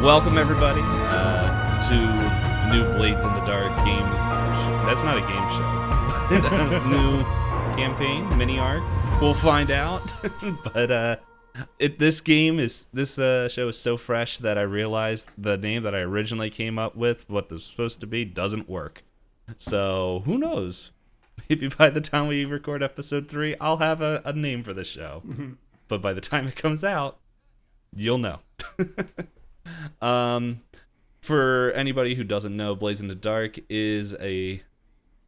Welcome everybody to new Blades in the Dark game show. That's not a game show, but a new campaign, mini arc. We'll find out. But this show is so fresh that I realized the name that I originally came up with, what this was supposed to be, doesn't work. So who knows? Maybe by the time we record episode 3, I'll have a name for the show. But by the time it comes out, you'll know. For anybody who doesn't know, Blades in the Dark is I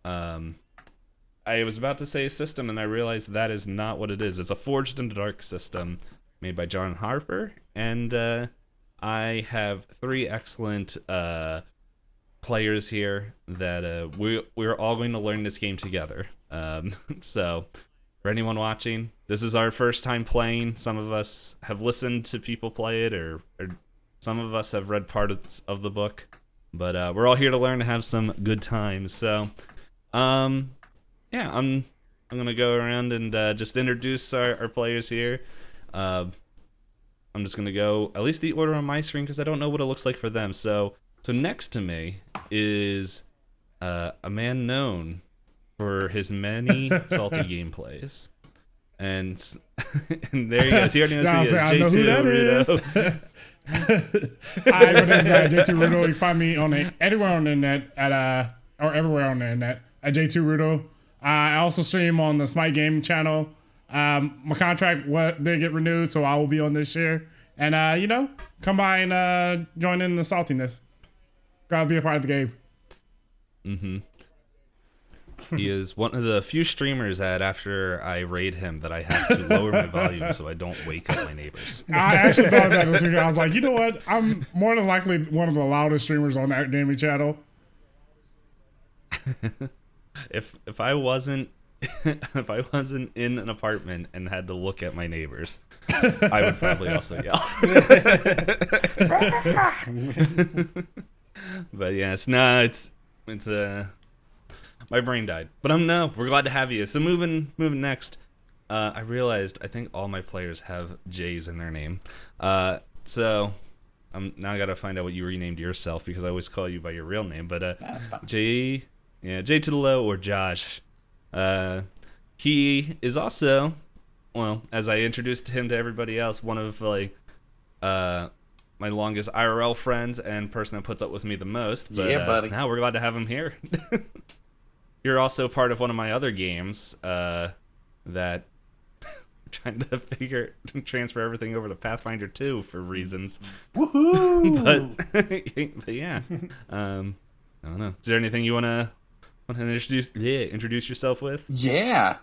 was about to say a system, and I realized that is not what it is. It's a Forged in the Dark system made by John Harper, and I have 3 excellent players here that we're all going to learn this game together. So for anyone watching, this is our first time playing. Some of us have listened to people play it, or some of us have read parts of the book, but we're all here to learn to have some good times. So I'm gonna go around and just introduce our players here. I'm just gonna go at least the order on my screen because I don't know what it looks like for them. So next to me is a man known for his many salty gameplays, and there he is. He already knows who he is. I know who that Rudo. Hi, my name is J2 Rudo. You can find me anywhere on the internet or everywhere on the internet at J2 Rudo. I also stream on the Smite Game channel. My contract did get renewed, so I will be on this year. And come by and join in the saltiness. Gotta be a part of the game. Mm-hmm. He is one of the few streamers that after I raid him that I have to lower my volume so I don't wake up my neighbors. I actually thought of that this week. I was like, you know what? I'm more than likely one of the loudest streamers on that gaming channel. If I wasn't in an apartment and had to look at my neighbors, I would probably also yell. But yes, it's my brain died. But we're glad to have you. So moving next, I realized I think all my players have J's in their name. So I'm now got to find out what you renamed yourself because I always call you by your real name. But that's fine. J to the low or Josh. He is also, well, as I introduced him to everybody else, one of my longest IRL friends and person that puts up with me the most. But, yeah, buddy. Now we're glad to have him here. You're also part of one of my other games that I'm trying to transfer everything over to Pathfinder 2 for reasons. Woohoo! but yeah, I don't know. Is there anything you want to introduce yourself with? Yeah.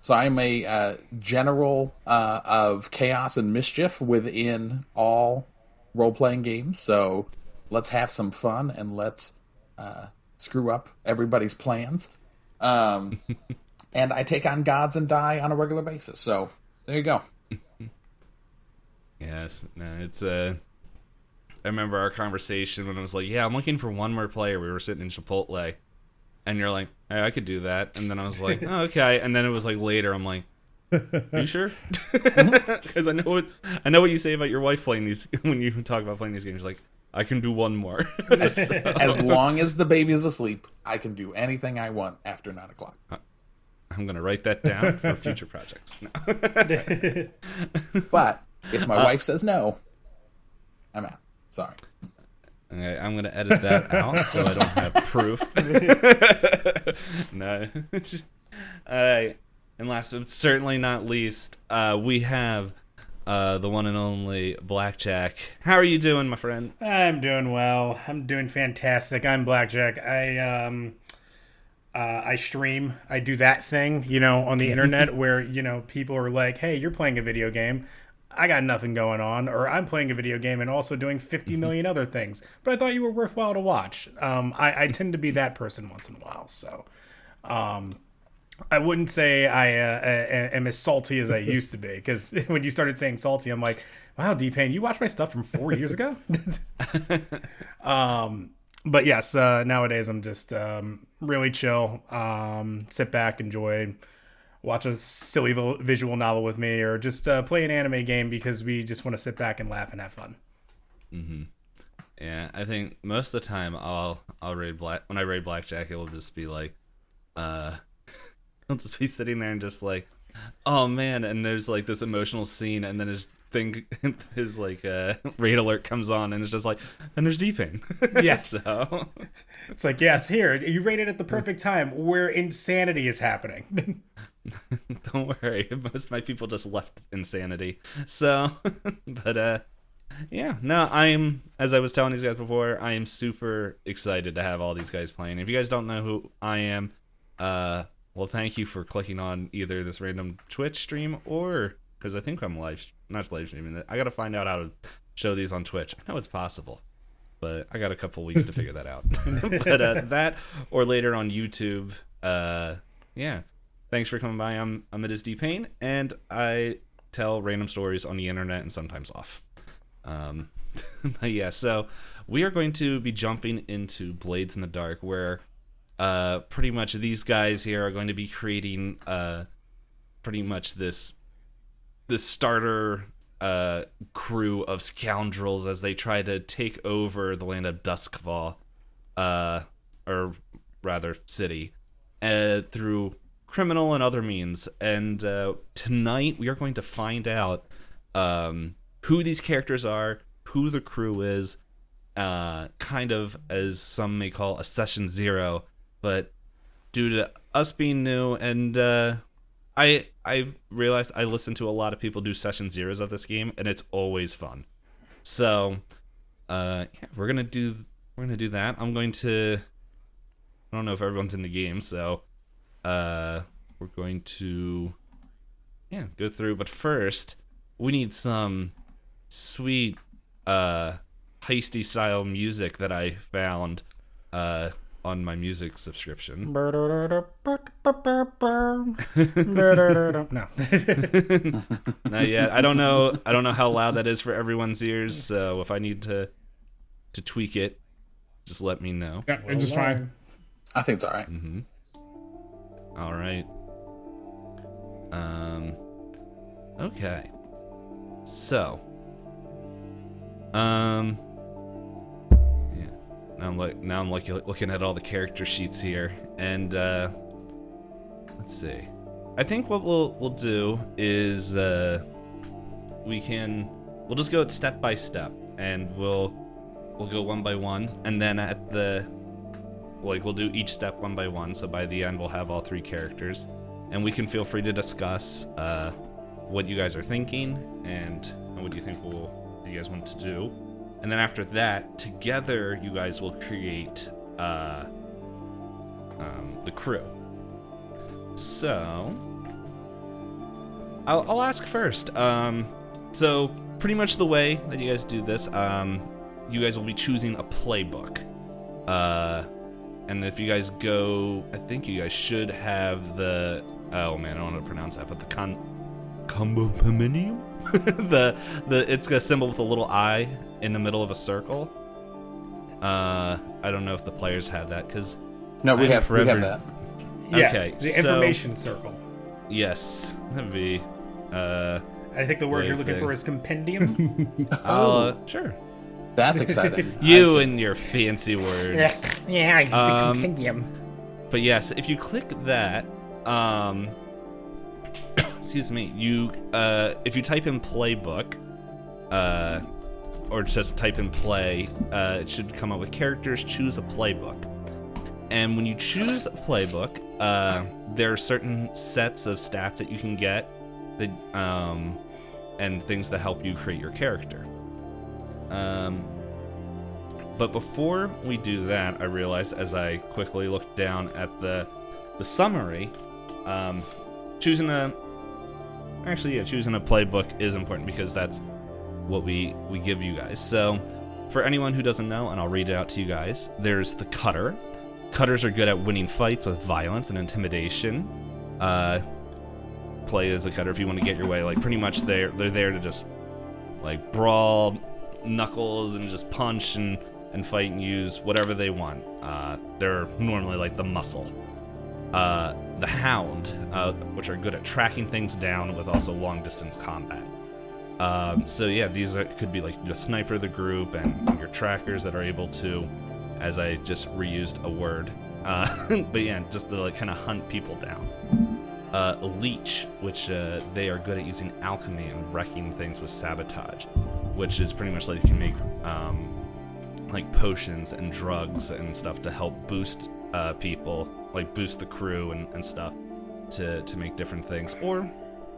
So I'm a general of chaos and mischief within all role-playing games. So let's have some fun and let's screw up everybody's plans. And I take on gods and die on a regular basis. So there you go. Yes. No, it's I remember our conversation when I was like, yeah, I'm looking for one more player. We were sitting in Chipotle. And you're like, hey, I could do that. And then I was like, oh, okay. And then it was like later, I'm like, you sure? Because I know what you say about your wife playing these when you talk about playing these games. You're like, I can do one more. As long as the baby is asleep, I can do anything I want after 9 o'clock. I'm going to write that down for future projects. No. But if my wife says no, I'm out. Sorry. Okay, I'm going to edit that out so I don't have proof. No. All right. And last but certainly not least, we have the one and only Blackjack. How are you doing, my friend? I'm doing well. I'm doing fantastic. I'm Blackjack. I stream. I do that thing, on the internet where, people are like, hey, you're playing a video game. I got nothing going on, or I'm playing a video game and also doing 50 million other things, but I thought you were worthwhile to watch. I tend to be that person once in a while, so I wouldn't say I am as salty as I used to be, because when you started saying salty, I'm like, wow, Dpayne, you watched my stuff from 4 years ago? But yes, nowadays I'm just really chill, sit back, enjoy, watch a silly visual novel with me, or just play an anime game because we just want to sit back and laugh and have fun. Mm-hmm. Yeah, I think most of the time I'll raid black when I raid blackjack, it will just be like, I'll just be sitting there and just like, oh man, and there's like this emotional scene, and then his like raid alert comes on, and it's just like, and there's Dpayne. Yes. So It's like, yes, here, you rated at the perfect time where insanity is happening. don't worry, most of my people just left insanity. So, but yeah, no, as I was telling these guys before, I am super excited to have all these guys playing. If you guys don't know who I am, well, thank you for clicking on either this random Twitch stream or, because I think I'm not live streaming it. I got to find out how to show these on Twitch. I know it's possible, but I got a couple weeks to figure that out. But that or later on YouTube. Yeah, thanks for coming by. I'm Itisdpayne, and I tell random stories on the internet and sometimes off. But yeah, so we are going to be jumping into Blades in the Dark, where pretty much these guys here are going to be creating pretty much this starter crew of scoundrels as they try to take over the land of Doskvol, or rather city, through criminal and other means. And tonight we are going to find out who these characters are, who the crew is, kind of as some may call a session zero, but due to us being new, and I've realized I listen to a lot of people do session zeros of this game, and it's always fun. So yeah, we're gonna do that. I don't know if everyone's in the game, so we're going to go through, but first we need some sweet heisty style music that I found on my music subscription. No. Not yet. I don't know how loud that is for everyone's ears, so if I need to tweak it, just let me know. Yeah, it's just fine. I think it's all right. All right. Okay. So, yeah. Now I'm looking at all the character sheets here, and let's see. I think what we'll do is we'll just go step by step, and we'll go one by one, and then we'll do each step one by one. So by the end, we'll have all three characters, and we can feel free to discuss what you guys are thinking and what you think you guys want to do. And then after that, together, you guys will create the crew. So, I'll ask first. So, pretty much the way that you guys do this, you guys will be choosing a playbook. And if you guys go, I think you guys should have the, oh man, I don't know how to pronounce that, but the Combominium? It's a symbol with a little eye in the middle of a circle. I don't know if the players have that, because No, we have that. Yes, Okay, the information circle. Yes, that'd be. I think the word you're looking for is compendium. Sure. That's exciting. You and your fancy words. Yeah, the compendium. But yes, if you click that, excuse me, if you type in playbook, or just type in play, it should come up with characters, choose a playbook. And when you choose a playbook, there are certain sets of stats that you can get that, and things that help you create your character. But before we do that, I realized as I quickly looked down at the summary, choosing a playbook is important, because that's what we give you guys. So for anyone who doesn't know, and I'll read it out to you guys, there's the cutter. Cutters are good at winning fights with violence and intimidation. Play as a cutter if you want to get your way. Like, pretty much they're there to just like brawl, knuckles, and just punch and fight and use whatever they want. They're normally like the muscle. The hound, which are good at tracking things down with also long distance combat. So yeah, could be like the sniper of the group and your trackers that are able to, as I just reused a word, but yeah, just to like kind of hunt people down. Leech, which they are good at using alchemy and wrecking things with sabotage, which is pretty much like you can make like potions and drugs and stuff to help boost people, like boost the crew and stuff to make different things, or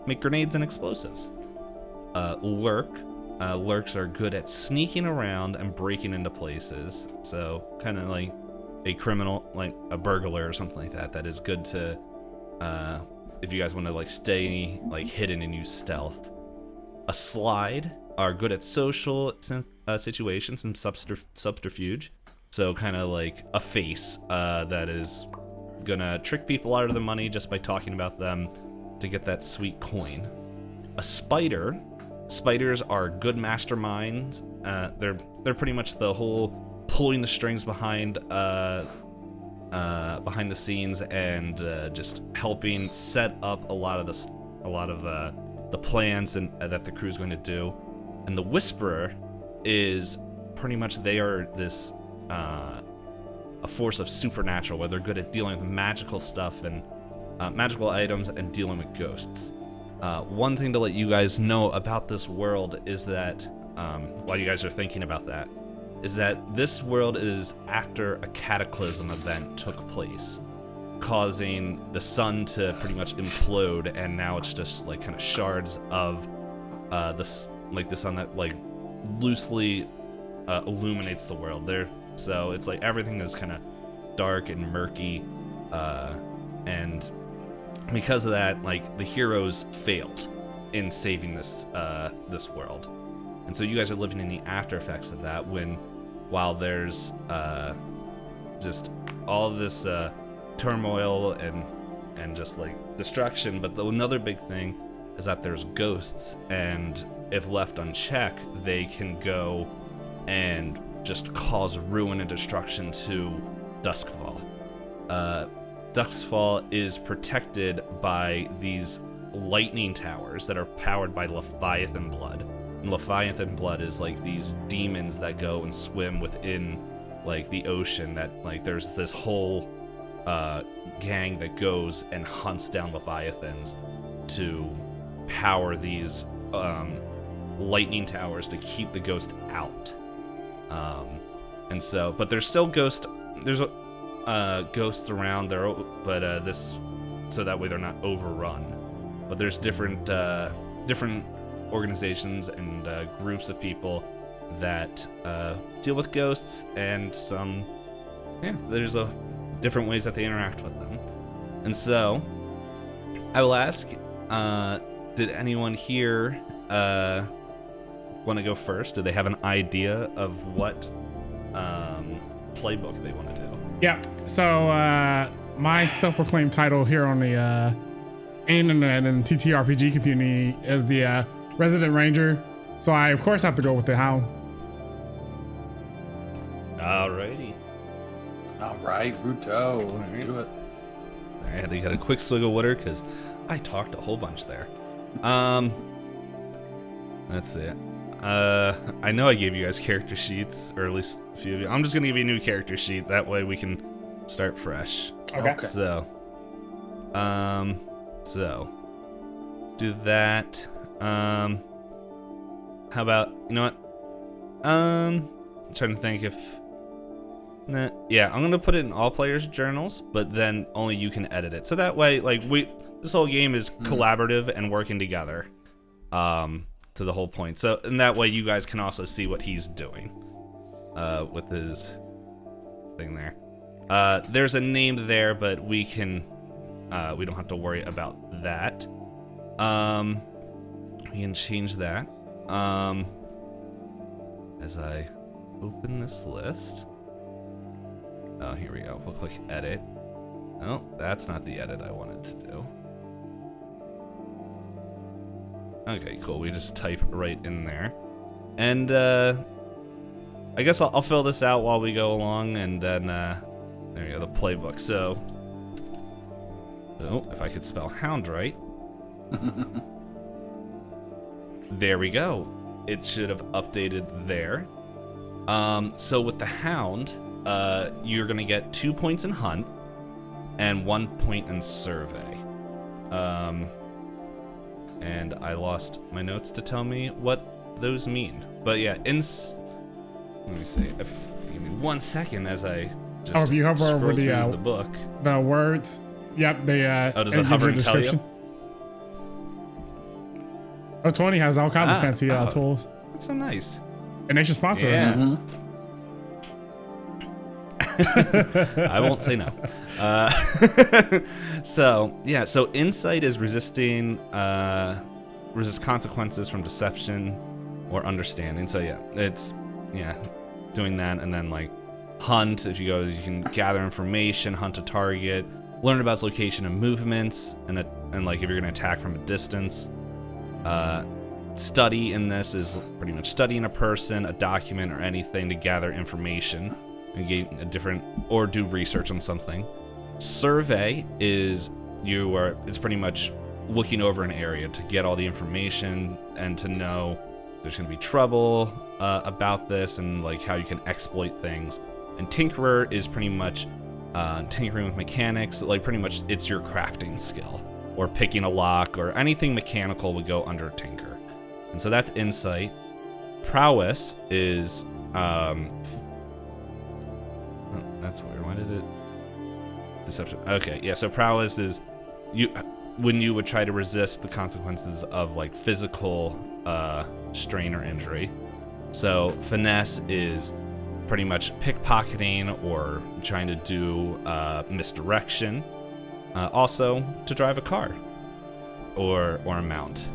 make grenades and explosives. Lurks are good at sneaking around and breaking into places, so kind of like a criminal, like a burglar or something like that. That is good to, if you guys want to like stay like hidden and use stealth. A slide are good at social situations and subterfuge, so kind of like a face that is gonna trick people out of their money just by talking about them to get that sweet coin. A spider. Spiders are good masterminds. They're pretty much the whole pulling the strings behind the scenes and just helping set up a lot of the plans and that the crew's going to do. And the Whisperer is pretty much they are this a force of supernatural, where they're good at dealing with magical stuff and magical items and dealing with ghosts. One thing to let you guys know about this world is that, while you guys are thinking about that, is that this world is after a cataclysm event took place, causing the sun to pretty much implode, and now it's just like kind of shards of the sun that like loosely illuminates the world there. So it's like everything is kind of dark and murky, and because of that, like the heroes failed in saving this world, and so you guys are living in the after effects of that. While there's just all this turmoil and just like destruction, but another big thing is that there's ghosts, and if left unchecked, they can go and just cause ruin and destruction to Doskvol. Doskvol is protected by these lightning towers that are powered by Leviathan blood. And Leviathan blood is like these demons that go and swim within like the ocean, that like there's this whole gang that goes and hunts down Leviathans to power these lightning towers to keep the ghost out. And so, but there's still ghosts around there, but this, so that way they're not overrun. But there's different organizations and groups of people that deal with ghosts, and there's different ways that they interact with them. And so, I will ask, did anyone here want to go first? Do they have an idea of what playbook they want to do? Yeah, so my self-proclaimed title here on the internet and TTRPG community is the Resident Ranger. So I, of course, have to go with the Hound. Alrighty. All right, Ruto. Let's do it. I had to get a quick swig of water because I talked a whole bunch there. Let's see. I know I gave you guys character sheets, or at least a few of you. I'm just gonna give you a new character sheet. That way we can start fresh. Okay. So do that. How about, you know what? I'm trying to think if. Yeah, I'm gonna put it in all players' journals, but then only you can edit it. So that way, like this whole game is collaborative and working together. To the whole point. So, and that way you guys can also see what he's doing with his thing there. There's a name there, but we don't have to worry about that. We can change that. As I open this list. Oh, here we go. We'll click edit. Oh, that's not the edit I wanted to do. Okay, cool. We just type right in there. And I guess I'll fill this out while we go along, and then there we go, the playbook. So if I could spell hound right. There we go. It should have updated there. So with the Hound, you're gonna get 2 points in Hunt and 1 point in Survey. And I lost my notes to tell me what those mean. But yeah, let me see. Give me 1 second as I just if you hover over the book. The words, yep, does it hover and tell you? 20 has all kinds of fancy tools. That's so nice. And they should sponsor us. I won't say no. So insight is resist consequences from deception or understanding. So it's doing that. And then like hunt, if you go, you can gather information, hunt a target, learn about its location and movements, and like if you're gonna attack from a distance. Study in this is pretty much studying a person, a document, or anything to gather information and gain a different or do research on something. Survey is it's pretty much looking over an area to get all the information and to know there's going to be trouble about this and like how you can exploit things. And Tinkerer is pretty much tinkering with mechanics, like pretty much it's your crafting skill or picking a lock or anything mechanical would go under Tinker. And so that's insight. Prowess is that's weird. Why did it deception? Okay, yeah, so prowess is when you would try to resist the consequences of like physical strain or injury. So finesse is pretty much pickpocketing or trying to do misdirection. Also to drive a car or a mount.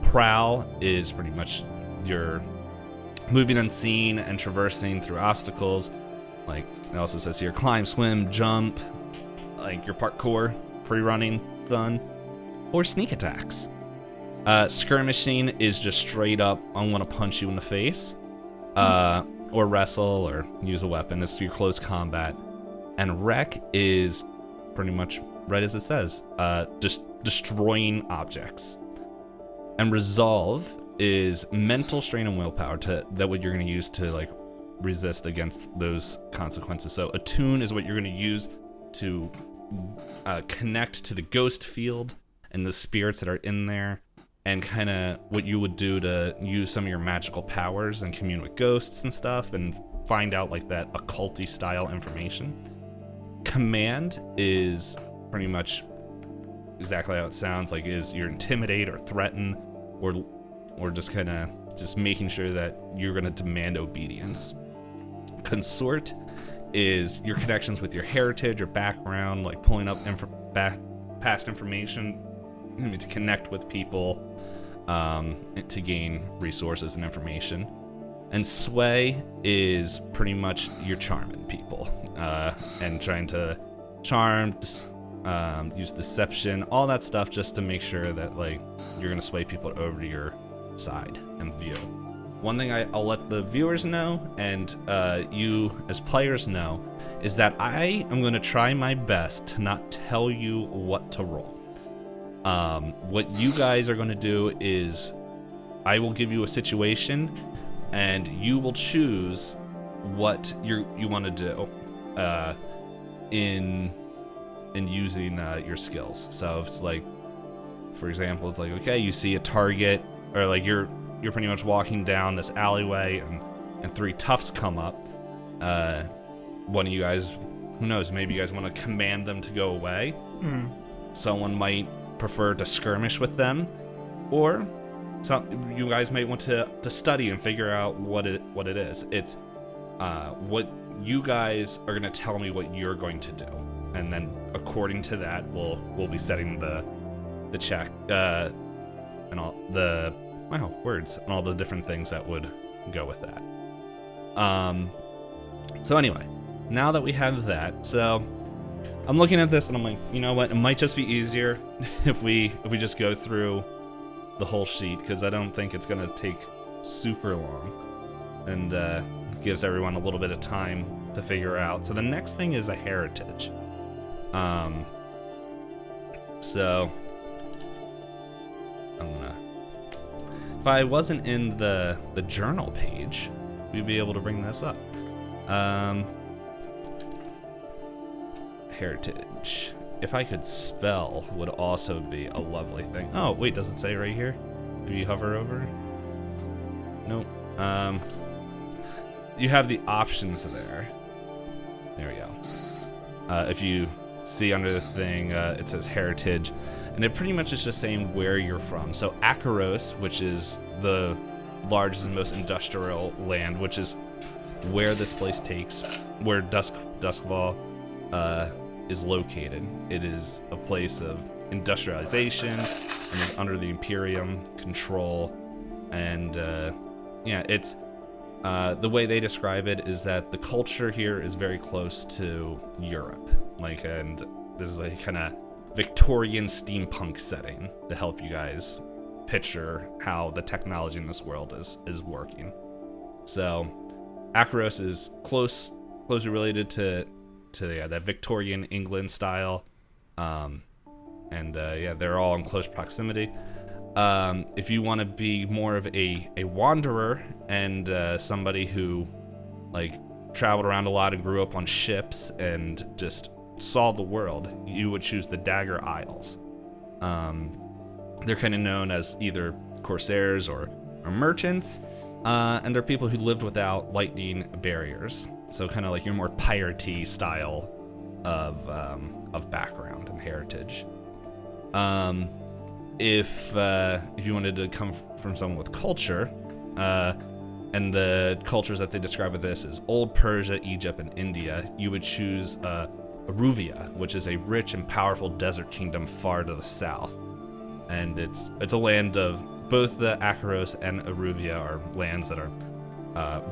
Prowl is pretty much your moving unseen and traversing through obstacles. Like it also says here, climb, swim, jump, like your parkour, free running, fun, or sneak attacks. Skirmishing is just straight up, I want to punch you in the face, or wrestle or use a weapon. It's your close combat. And wreck is pretty much right as it says, just destroying objects. And resolve is mental strain and willpower that what you're going to use to like resist against those consequences. So attune is what you're going to use to connect to the ghost field and the spirits that are in there, and kind of what you would do to use some of your magical powers and commune with ghosts and stuff and find out like that occulty style information. Command is pretty much exactly how it sounds, like is your intimidate or threaten or just kind of just making sure that you're going to demand obedience. Consort is your connections with your heritage or background, like pulling up past information to connect with people, to gain resources and information. And sway is pretty much your charming people, and trying to charm, use deception, all that stuff, just to make sure that like you're gonna sway people over to your side and view. One thing I'll let the viewers know, and you as players know, is that I am gonna try my best to not tell you what to roll. What you guys are gonna do is I will give you a situation and you will choose what you want to do in using your skills. So if it's like, for example, it's like, okay, you see a target, or like you're pretty much walking down this alleyway and three toughs come up. One of you guys, who knows, maybe you guys want to command them to go away. Someone might prefer to skirmish with them, or you guys might want to study and figure out what it is. It's what you guys are going to tell me what you're going to do, and then according to that we'll be setting the check and all the words and all the different things that would go with that. So anyway, now that we have that, so I'm looking at this and I'm like, you know what, it might just be easier if we just go through the whole sheet, because I don't think it's gonna take super long, and gives everyone a little bit of time to figure out. So the next thing is a heritage. So I'm gonna, if I wasn't in the journal page, we'd be able to bring this up. Heritage. If I could spell, would also be a lovely thing. Oh, wait, does it say right here? If you hover over? Nope. You have the options there. There we go. If you see under the thing, it says heritage, and it pretty much is just saying where you're from. So Akaros, which is the largest and most industrial land, which is where this place takes, where Doskvol is located. It is a place of industrialization and is under the Imperium control. And it's the way they describe it is that the culture here is very close to Europe. And this is a kind of Victorian steampunk setting to help you guys picture how the technology in this world is working. So Akaros is closely related to that Victorian England style, they're all in close proximity. If you want to be more of a wanderer and somebody who traveled around a lot and grew up on ships and just saw the world, you would choose the Dagger Isles. They're kind of known as either corsairs or merchants, and they're people who lived without lightning barriers. So kind of your more piratey style of background and heritage. If you wanted to come from someone with culture, and the cultures that they describe with this is Old Persia, Egypt, and India, you would choose Aruvia, which is a rich and powerful desert kingdom far to the south. And it's a land of both the Akaros and Aruvia are lands that are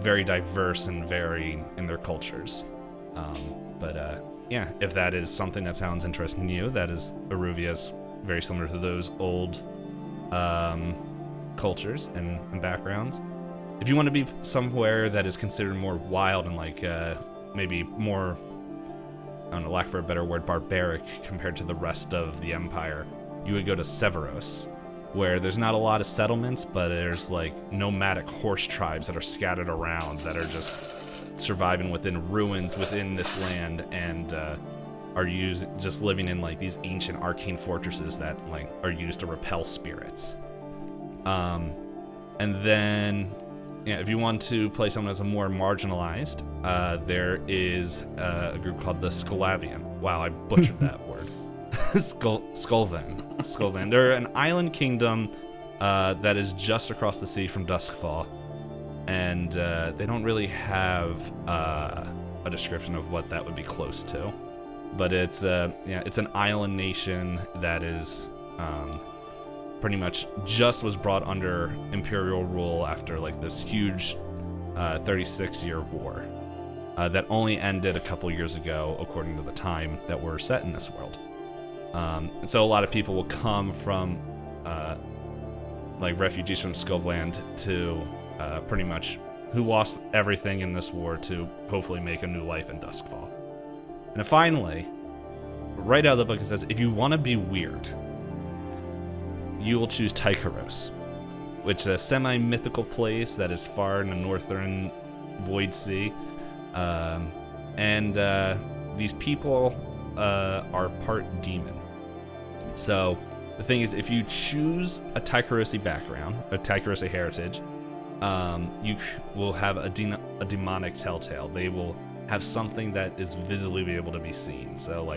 very diverse and varying in their cultures. If that is something that sounds interesting to you, that is Aruvia's very similar to those old cultures and backgrounds. If you want to be somewhere that is considered more wild and maybe more, I don't know, lack for a better word, barbaric compared to the rest of the empire, you would go to Severos, where there's not a lot of settlements, but there's nomadic horse tribes that are scattered around that are just surviving within ruins within this land and are just living in these ancient arcane fortresses that are used to repel spirits. And then if you want to play someone as a more marginalized, there is a group called the Skolavian. Wow, I butchered that word. Skulvan. They're an island kingdom that is just across the sea from Doskvol, and they don't really have a description of what that would be close to. But it's an island nation that is pretty much just was brought under imperial rule after this huge 36-year war that only ended a couple years ago, according to the time that we're set in this world. And so a lot of people will come from refugees from Skovland to pretty much who lost everything in this war to hopefully make a new life in Doskvol. And then finally, right out of the book, it says, if you want to be weird, you will choose Tykaros, which is a semi-mythical place that is far in the northern Void Sea. These people are part demon. So the thing is, if you choose a Tykarosi background, a Tykarosi heritage, you will have a demonic telltale. They will have something that is visibly able to be seen. So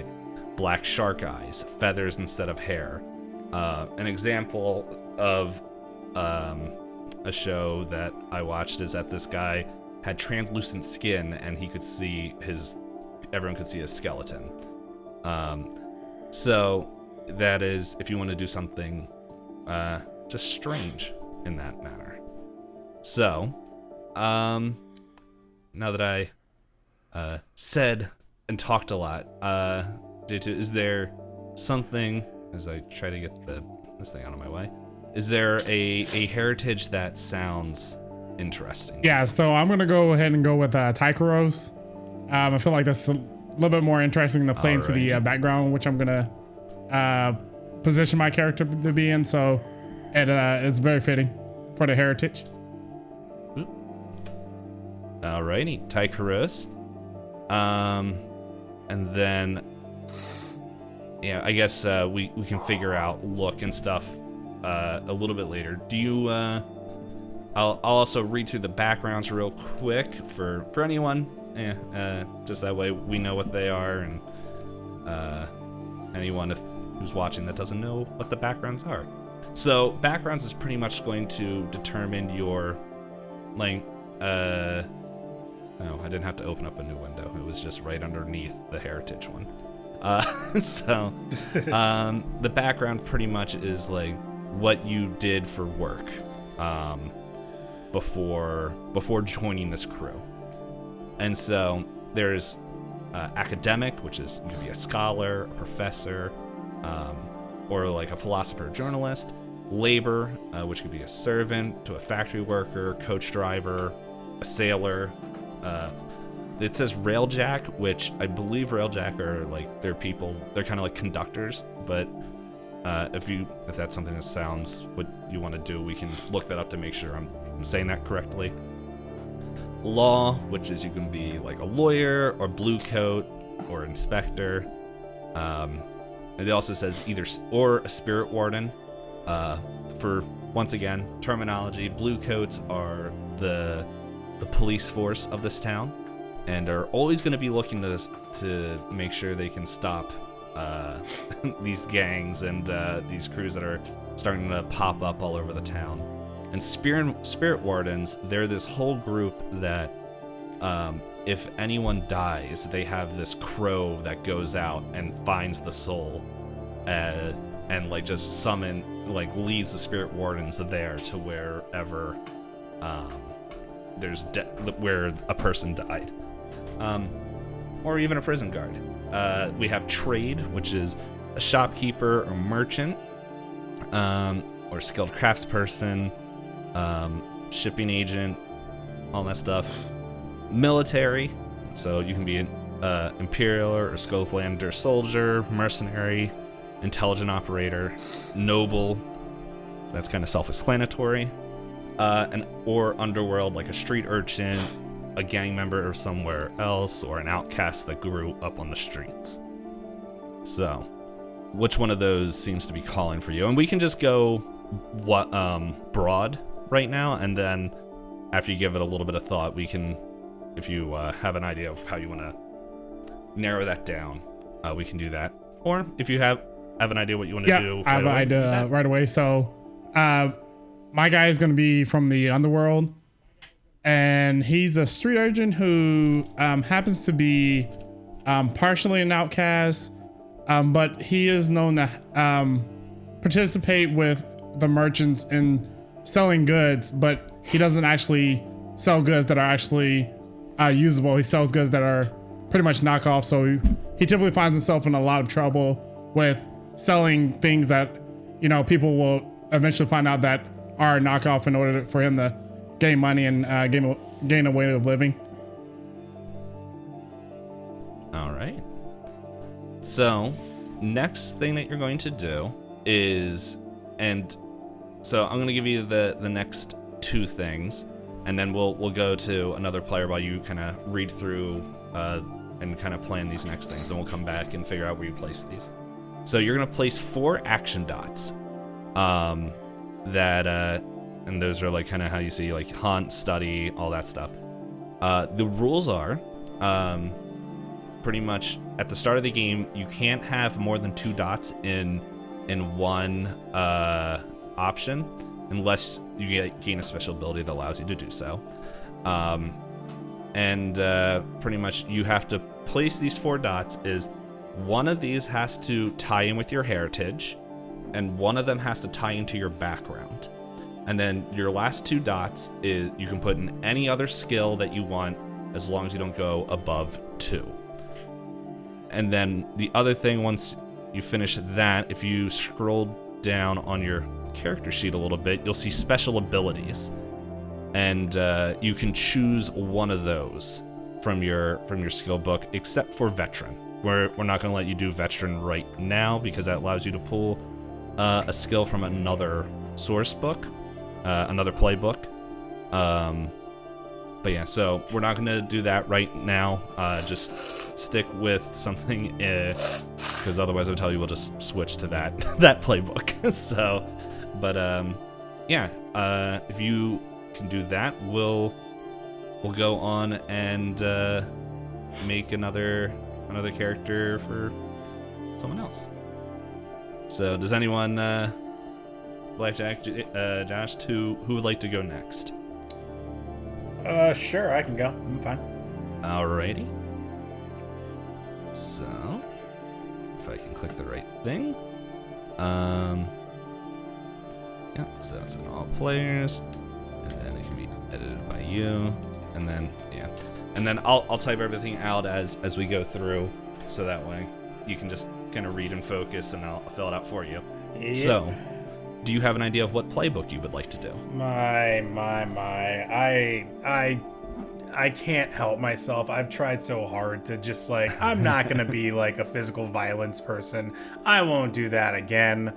black shark eyes, feathers instead of hair. An example of a show that I watched is that this guy had translucent skin and he could see everyone could see his skeleton. So that is if you want to do something just strange in that manner. So now that I said and talked a lot, is there something, as I try to get this thing out of my way, is there a heritage that sounds interesting? Yeah, so I'm gonna go ahead and go with Tykaros. I feel like that's a little bit more interesting to play into the background, which I'm gonna position my character to be in. So it's very fitting. for the heritage. Alrighty, Tykeros. And then, yeah, I guess we can figure out look and stuff a little bit later. Do you? I'll also read through the backgrounds real quick for anyone. Just that way we know what they are, and anyone who's watching that doesn't know what the backgrounds are. So backgrounds is pretty much going to determine your, like, no, I didn't have to open up a new window. It was just right underneath the heritage one. The background pretty much is like what you did for work before joining this crew. And so there's academic, which is you could be a scholar, a professor, or like a philosopher, journalist. Labor, which could be a servant to a factory worker, coach driver, a sailor. It says railjack, which I believe railjack are like they're people. They're kind of like conductors, but if that's something that sounds what you want to do, we can look that up to make sure I'm saying that correctly. Law, which is you can be like a lawyer or blue coat or inspector. And it also says either or a spirit warden. For once again terminology, blue coats are the police force of this town, and are always going to be looking to make sure they can stop these gangs and these crews that are starting to pop up all over the town. And spirit wardens, they're this whole group that if anyone dies, they have this crow that goes out and finds the soul and like just leads the spirit wardens there to wherever there's where a person died, or even a prison guard. We have trade, which is a shopkeeper or merchant, or skilled craftsperson, shipping agent, all that stuff. Military, so you can be an imperial or Scothlander soldier, mercenary, intelligent operator. Noble, that's kind of self-explanatory. Or underworld, like a street urchin, a gang member or somewhere else, or an outcast that grew up on the streets. So, which one of those seems to be calling for you? And we can just go broad right now, and then after you give it a little bit of thought, we can, if you have an idea of how you want to narrow that down, we can do that. Or if you have an idea what you want to do, I have an idea right away. So, my guy is going to be from the underworld, and he's a street urchin who happens to be partially an outcast, but he is known to participate with the merchants in selling goods, but he doesn't actually sell goods that are actually usable. He sells goods that are pretty much knockoff, so he typically finds himself in a lot of trouble with selling things that, people will eventually find out that are knockoff in order for him to gain money and gain a way of living. All right. So, next thing that you're going to do is, and so I'm going to give you the next two things, and then we'll go to another player while you kind of read through and kind of plan these next things, and we'll come back and figure out where you place these. So you're going to place 4 action dots. And those are like kind of how you see like hunt, study, all that stuff. The rules are pretty much at the start of the game, you can't have more than 2 dots in one option unless you gain a special ability that allows you to do so. Pretty much you have to place these 4 dots. Is one of these has to tie in with your heritage, and one of them has to tie into your background. And then your last 2 dots is you can put in any other skill that you want, as long as you don't go above 2. And then the other thing, once you finish that, if you scroll down on your character sheet a little bit, you'll see special abilities, and you can choose one of those from your skill book, except for veteran. We're not going to let you do veteran right now because that allows you to pull a skill from another source book. another playbook. But yeah, so we're not gonna do that right now. Just stick with something, because otherwise I'll tell you we'll just switch to that that playbook. So, but yeah, if you can do that, we'll go on and make another character for someone else. So, does anyone, Blackjack, Josh, who would like to go next? Sure, I can go. I'm fine. Alrighty. So, if I can click the right thing. Yeah, so it's in all players, and then it can be edited by you, and then, yeah. And then I'll type everything out as we go through, so that way you can just kind of read and focus, and I'll fill it out for you. Yep. So, do you have an idea of what playbook you would like to do? My. I can't help myself. I've tried so hard to just like, I'm not going to be like a physical violence person. I won't do that again.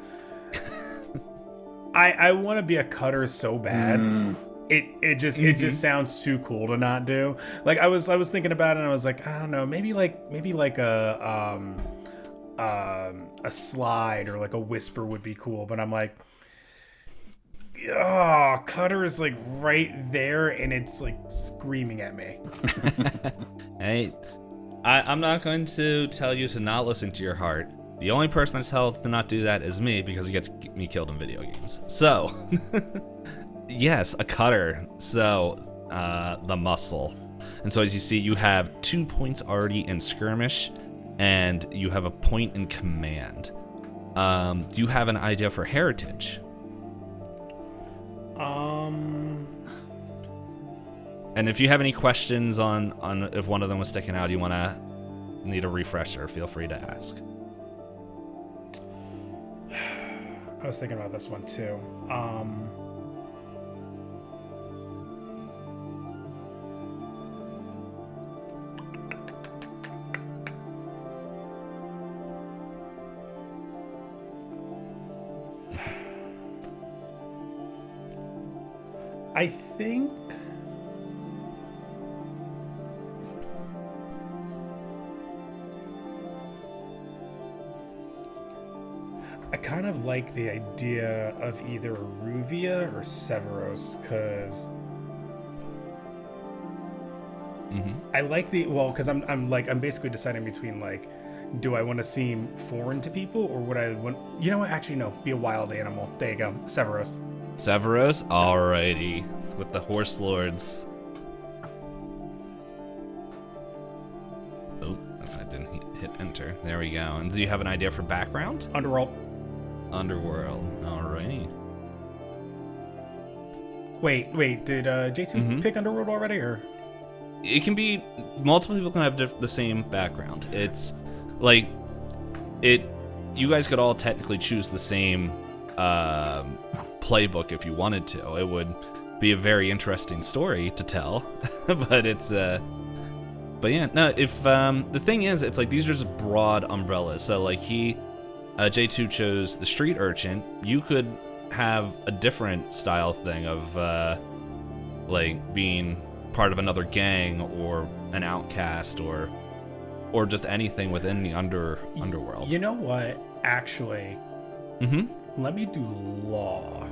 I want to be a cutter so bad. It just sounds too cool to not do. Like I was thinking about it and I was like, I don't know, maybe like a slide or like a whisper would be cool, but I'm like, oh, cutter is like right there and it's like screaming at me. Hey, I'm not going to tell you to not listen to your heart. The only person I tell to not do that is me, because he gets me killed in video games. So, yes, a cutter. So, the muscle. And so as you see, you have 2 points already in skirmish, and you have a point in command. Do you have an idea for heritage? And if you have any questions on if one of them was sticking out, you need a refresher, feel free to ask. I was thinking about this one too. I think I kind of like the idea of either Aruvia or Severos, because I like because I'm basically deciding between like, do I want to seem foreign to people, or would I want, you know what, actually no, be a wild animal. There you go, Severos. Severos? Alrighty. With the horse lords. Oh, if I didn't hit enter. There we go. And do you have an idea for background? Underworld. Underworld. Alrighty. Wait, did J2 pick Underworld already, or? It can be, multiple people can have the same background. It's like, you guys could all technically choose the same playbook if you wanted to. It would be a very interesting story to tell. But it's but yeah, no, if the thing is, it's like these are just broad umbrellas. So like J2 chose the street urchin. You could have a different style thing of like being part of another gang or an outcast or just anything within the underworld. You know what? Actually, let me do law.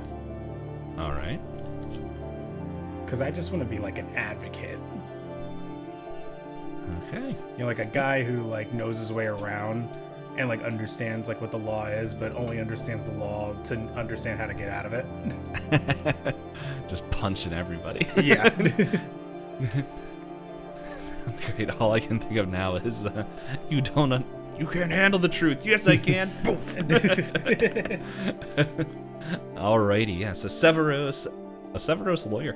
All right. Because I just want to be like an advocate. Okay. You know, like a guy who like knows his way around and like understands like what the law is, but only understands the law to understand how to get out of it. Just punching everybody. Yeah. Great. All I can think of now is you can't handle the truth. Yes, I can. Alrighty, yeah. So Severos, a Severos lawyer.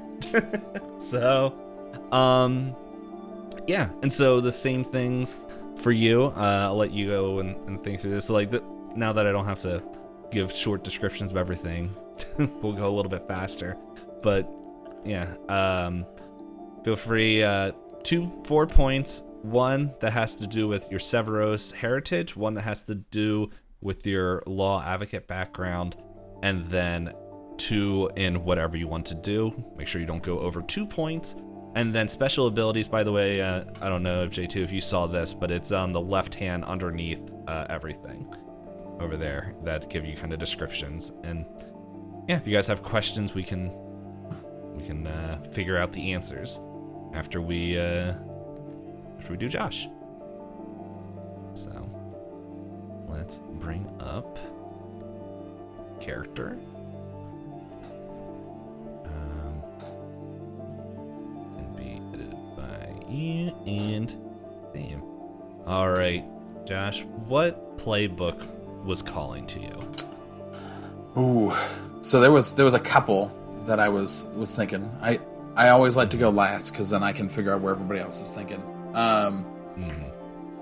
So, yeah. And so the same things for you. I'll let you go and think through this. So like now that I don't have to give short descriptions of everything, we'll go a little bit faster. But yeah, feel free. 4 points. One that has to do with your Severos heritage. One that has to do with your law advocate background. And then 2 in whatever you want to do. Make sure you don't go over 2 points. And then special abilities, by the way, I don't know if J2 if you saw this, but it's on the left hand underneath everything over there that give you kind of descriptions. And yeah, if you guys have questions, we can figure out the answers after we do Josh. So let's bring up character. Can be edited by you and Sam. All right, Josh, what playbook was calling to you? Ooh, so there was a couple that I was thinking. I always like to go last because then I can figure out where everybody else is thinking.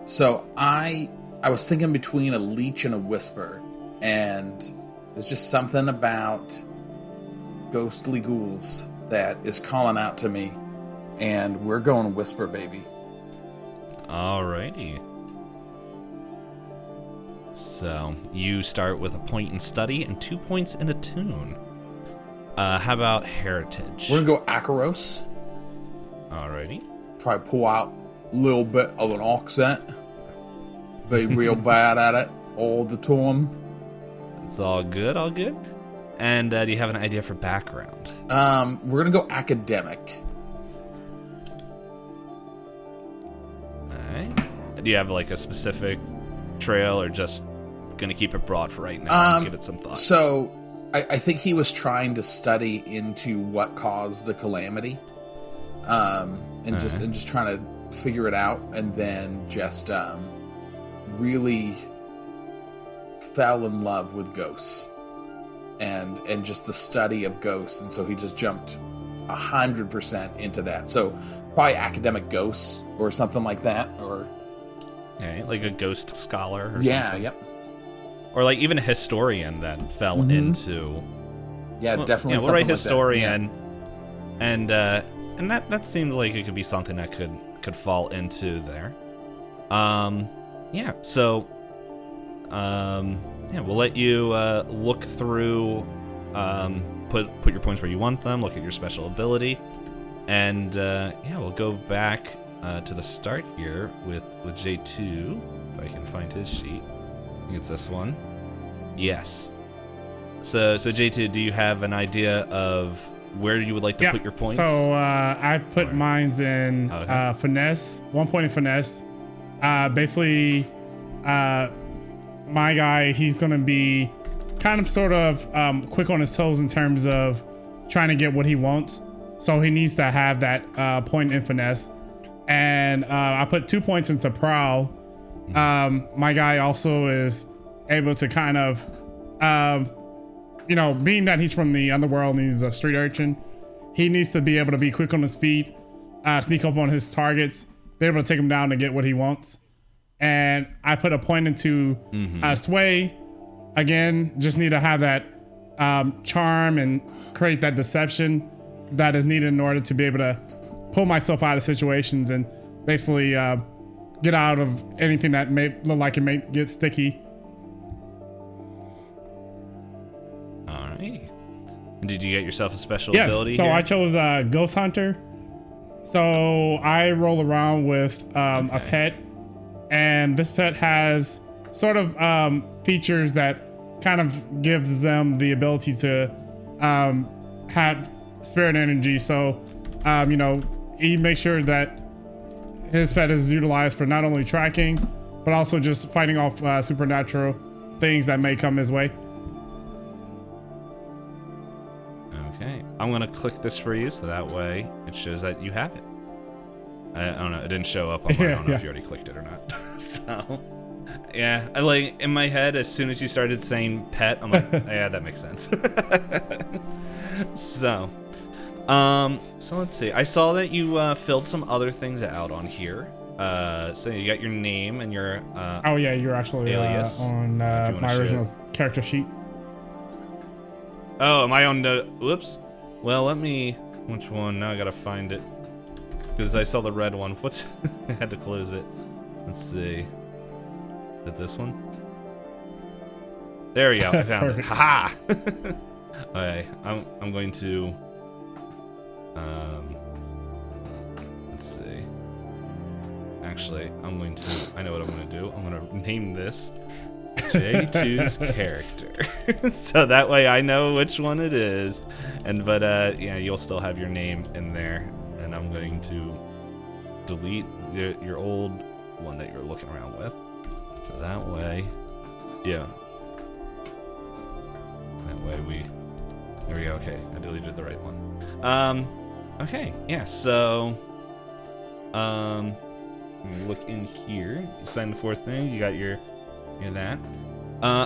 So I was thinking between a leech and a whisper, and there's just something about ghostly ghouls that is calling out to me, and we're going whisper, baby. Alrighty. So you start with a point in study and 2 points in attune. How about heritage? We're gonna go Akaros. Alrighty. Try to pull out a little bit of an accent. Be real bad at it all the time. It's all good, all good. And do you have an idea for background? We're gonna go academic. Alright. Do you have like a specific trail, or just gonna keep it broad for right now and give it some thought? So I think he was trying to study into what caused the calamity, and just trying to figure it out, and then just really fell in love with ghosts and just the study of ghosts, and so he just jumped 100% into that. So probably academic ghosts or something like that, or like a ghost scholar or something. Yep. Or like even a historian that fell into. Yeah, definitely. We'll write like historian, and that seems like it could be something that could fall into there. So we'll let you look through, put your points where you want them. Look at your special ability, and we'll go back to the start here with J2. If I can find his sheet. I think it's this one. Yes. So J2, do you have an idea of where you would like to put your points? So I've put mines in finesse, 1 point in finesse. Basically, my guy, he's going to be kind of sort of quick on his toes in terms of trying to get what he wants. So he needs to have that point in finesse. And I put 2 points into prowl. My guy also is able to kind of, being that he's from the underworld and he's a street urchin, he needs to be able to be quick on his feet, sneak up on his targets, be able to take him down to get what he wants. And I put a point into sway. Again, just need to have that charm and create that deception that is needed in order to be able to pull myself out of situations and basically get out of anything that may look like it may get sticky. All right. And did you get yourself a special yes, ability? So here? I chose Ghost Hunter. So I roll around with a pet, and this pet has sort of features that kind of gives them the ability to have spirit energy. So, he makes sure that his pet is utilized for not only tracking, but also just fighting off supernatural things that may come his way. Okay. I'm going to click this for you, so that way it shows that you have it. I don't know. It didn't show up on mine. I don't know if you already clicked it or not. So, yeah. I like, in my head, as soon as you started saying pet, I'm like, yeah, that makes sense. So let's see. I saw that you filled some other things out on here. So you got your name and your you're actually alias, on my original character sheet. Oh, am I on the... Whoops. Well, let me... Which one? Now I gotta find it. Because I saw the red one. What's... I had to close it. Let's see. Is it this one? There we go. I found it. Haha! Okay, I'm going to let's see. Actually, I know what I'm gonna do. I'm gonna name this J2's character. So that way I know which one it is. But yeah, you'll still have your name in there. And I'm going to delete your old one that you're looking around with. So that way, yeah. That way there we go. Okay, I deleted the right one. Okay, yeah, so let me look in here. You signed the fourth thing, you got your that.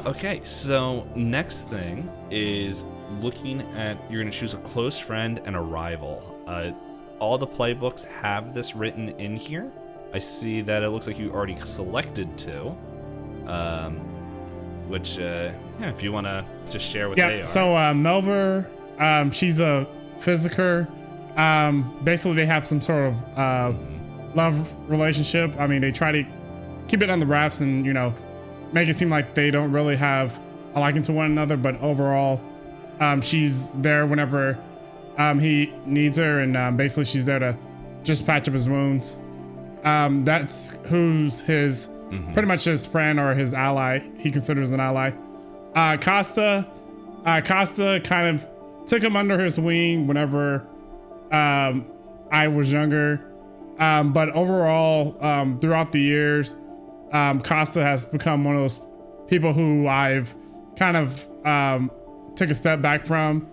Okay, so next thing is looking at, you're gonna choose a close friend and a rival. All the playbooks have this written in here. I see that it looks like you already selected two. Which yeah, if you wanna just share what they are. So Melver, she's a physiker. Basically they have some sort of love relationship. I mean, they try to keep it on the wraps and, you know, make it seem like they don't really have a liking to one another, but overall, she's there whenever he needs her, and basically she's there to just patch up his wounds. That's who's his pretty much his friend or his ally. He considers an ally. Costa kind of took him under his wing whenever I was younger. But overall, throughout the years, Costa has become one of those people who I've kind of took a step back from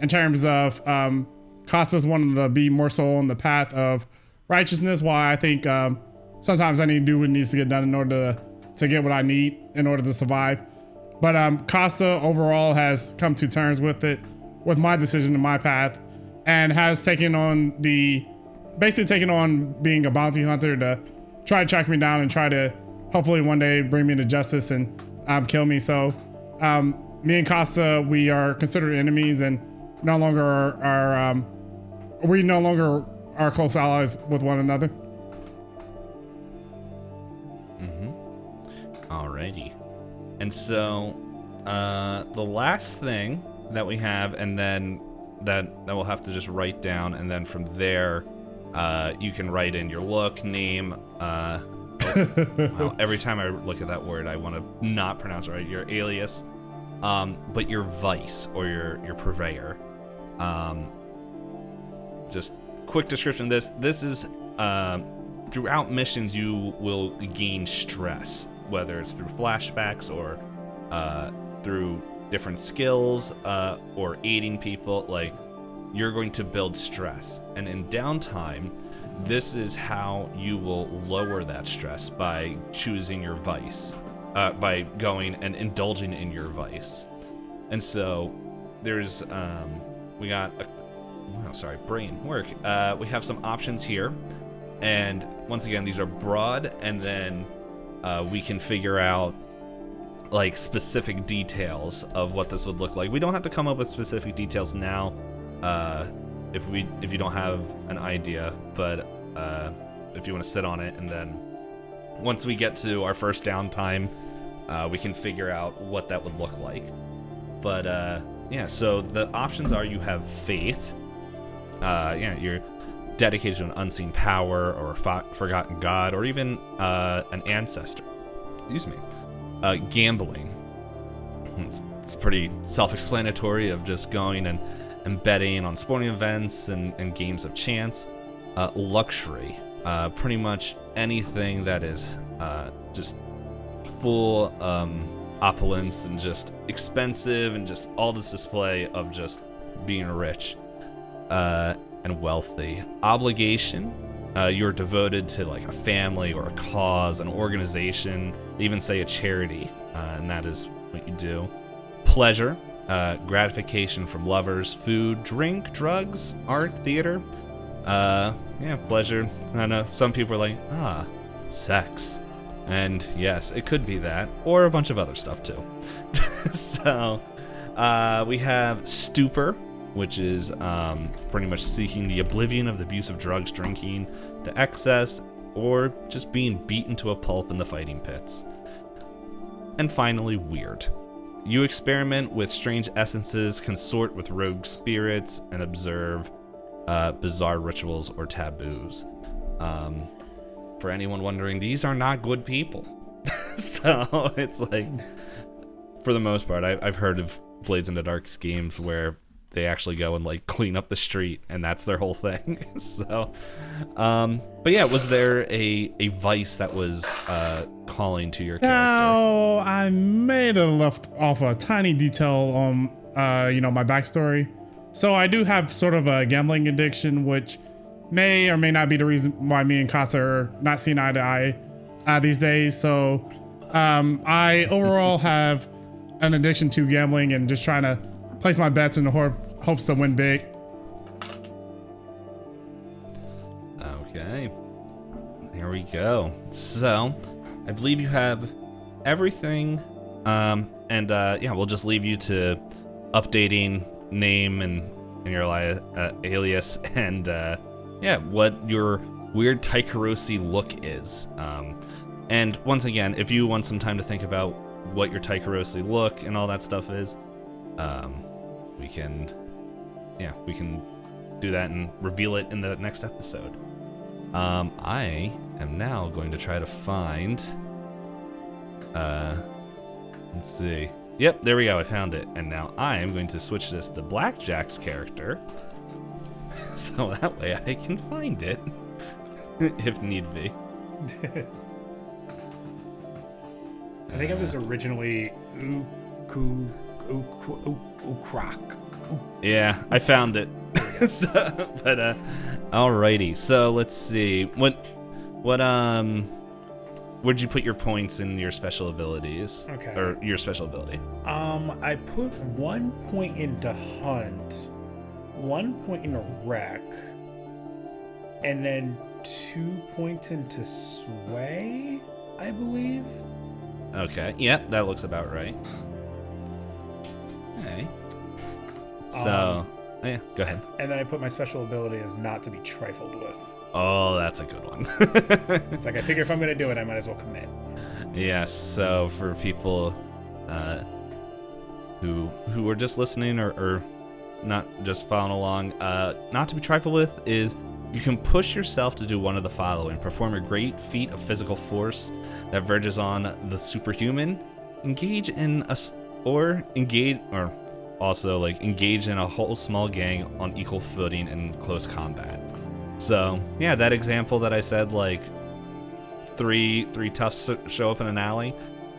in terms of Costa's wanting to be more so on the path of righteousness, while I think sometimes I need to do what needs to get done in order to get what I need in order to survive. But Costa overall has come to terms with it, with my decision and my path, and has basically taken on being a bounty hunter to try to track me down and try to hopefully one day bring me to justice and kill me. So me and Costa, we are considered enemies and no longer are close allies with one another. Alrighty. And so the last thing that we have, and then that we'll have to just write down, and then from there you can write in your look, name, well, every time I look at that word I want to not pronounce it right, your alias, but your vice or your purveyor. Just quick description of this is throughout missions you will gain stress, whether it's through flashbacks or through different skills or aiding people. Like, you're going to build stress, and in downtime this is how you will lower that stress, by choosing your vice, by going and indulging in your vice. And so there's we got brain work. We have some options here, and once again these are broad, and then we can figure out like specific details of what this would look like. We don't have to come up with specific details now if you don't have an idea, but if you want to sit on it, and then once we get to our first downtime we can figure out what that would look like. But yeah, so the options are, you have faith, you're dedicated to an unseen power or a forgotten god, or even an ancestor. Excuse me. Gambling. It's pretty self-explanatory, of just going and betting on sporting events and games of chance. Luxury. Pretty much anything that is just full opulence and just expensive, and just all this display of just being rich and wealthy. Obligation. You're devoted to like a family or a cause, an organization, even say a charity, and that is what you do. Pleasure. Gratification from lovers, food, drink, drugs, art, theater. Yeah, pleasure. I know some people are like, sex. And yes, it could be that, or a bunch of other stuff too. So we have stupor, which is pretty much seeking the oblivion of the abuse of drugs, drinking to excess, or just being beaten to a pulp in the fighting pits. And finally, weird. You experiment with strange essences, consort with rogue spirits, and observe bizarre rituals or taboos. For anyone wondering, these are not good people. So it's like, for the most part, I've heard of Blades in the Dark games where they actually go and like clean up the street, and that's their whole thing. So, but yeah, was there a vice that was calling to your character? Now, I may have left off a tiny detail on, my backstory. So I do have sort of a gambling addiction, which may or may not be the reason why me and Kata are not seeing eye to eye these days. So I overall have an addiction to gambling and just trying to place my bets in the hopes to win big. Okay, here we go. So I believe you have everything, and we'll just leave you to updating name and your alias and what your weird Taikarosi look is. And once again, if you want some time to think about what your Taikarosi look and all that stuff is, we can do that and reveal it in the next episode. I am now going to try to find, let's see. Yep, there we go, I found it. And now I am going to switch this to Blackjack's character, so that way I can find it, if need be. I think I was originally Ukrak. Yeah, I found it. Alrighty. So let's see. Where'd you put your points in your special abilities? Okay. Or your special ability? I put 1 point into Hunt, 1 point into Wreck, and then 2 points into Sway, I believe. Okay. Yep, that looks about right. Okay. So, yeah, go ahead. And then I put my special ability as not to be trifled with. Oh, that's a good one. It's like, I figure if I'm going to do it, I might as well commit. Yes, so for people who are just listening or not just following along, not to be trifled with is you can push yourself to do one of the following: perform a great feat of physical force that verges on the superhuman, engage in a whole small gang on equal footing in close combat. So yeah, that example that I said, like three toughs show up in an alley.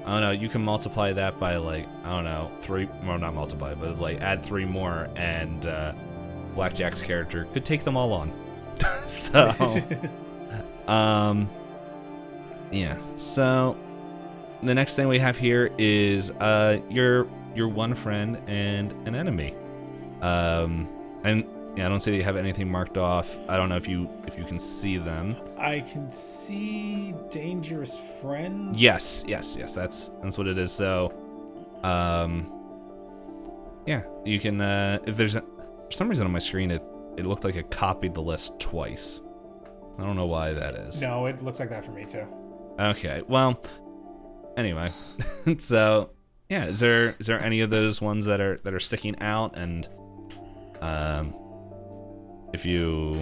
I don't know, you can multiply that by like, I don't know, not multiply, but like add 3 more, and Blackjack's character could take them all on. So yeah. So the next thing we have here is your one friend and an enemy. And yeah, I don't see that you have anything marked off. I don't know if you can see them. I can see dangerous friends. Yes, that's what it is. So, yeah, you can. If there's for some reason on my screen, it looked like it copied the list twice. I don't know why that is. No, it looks like that for me too. Okay, well, anyway, so yeah, is there any of those ones that are sticking out? And if you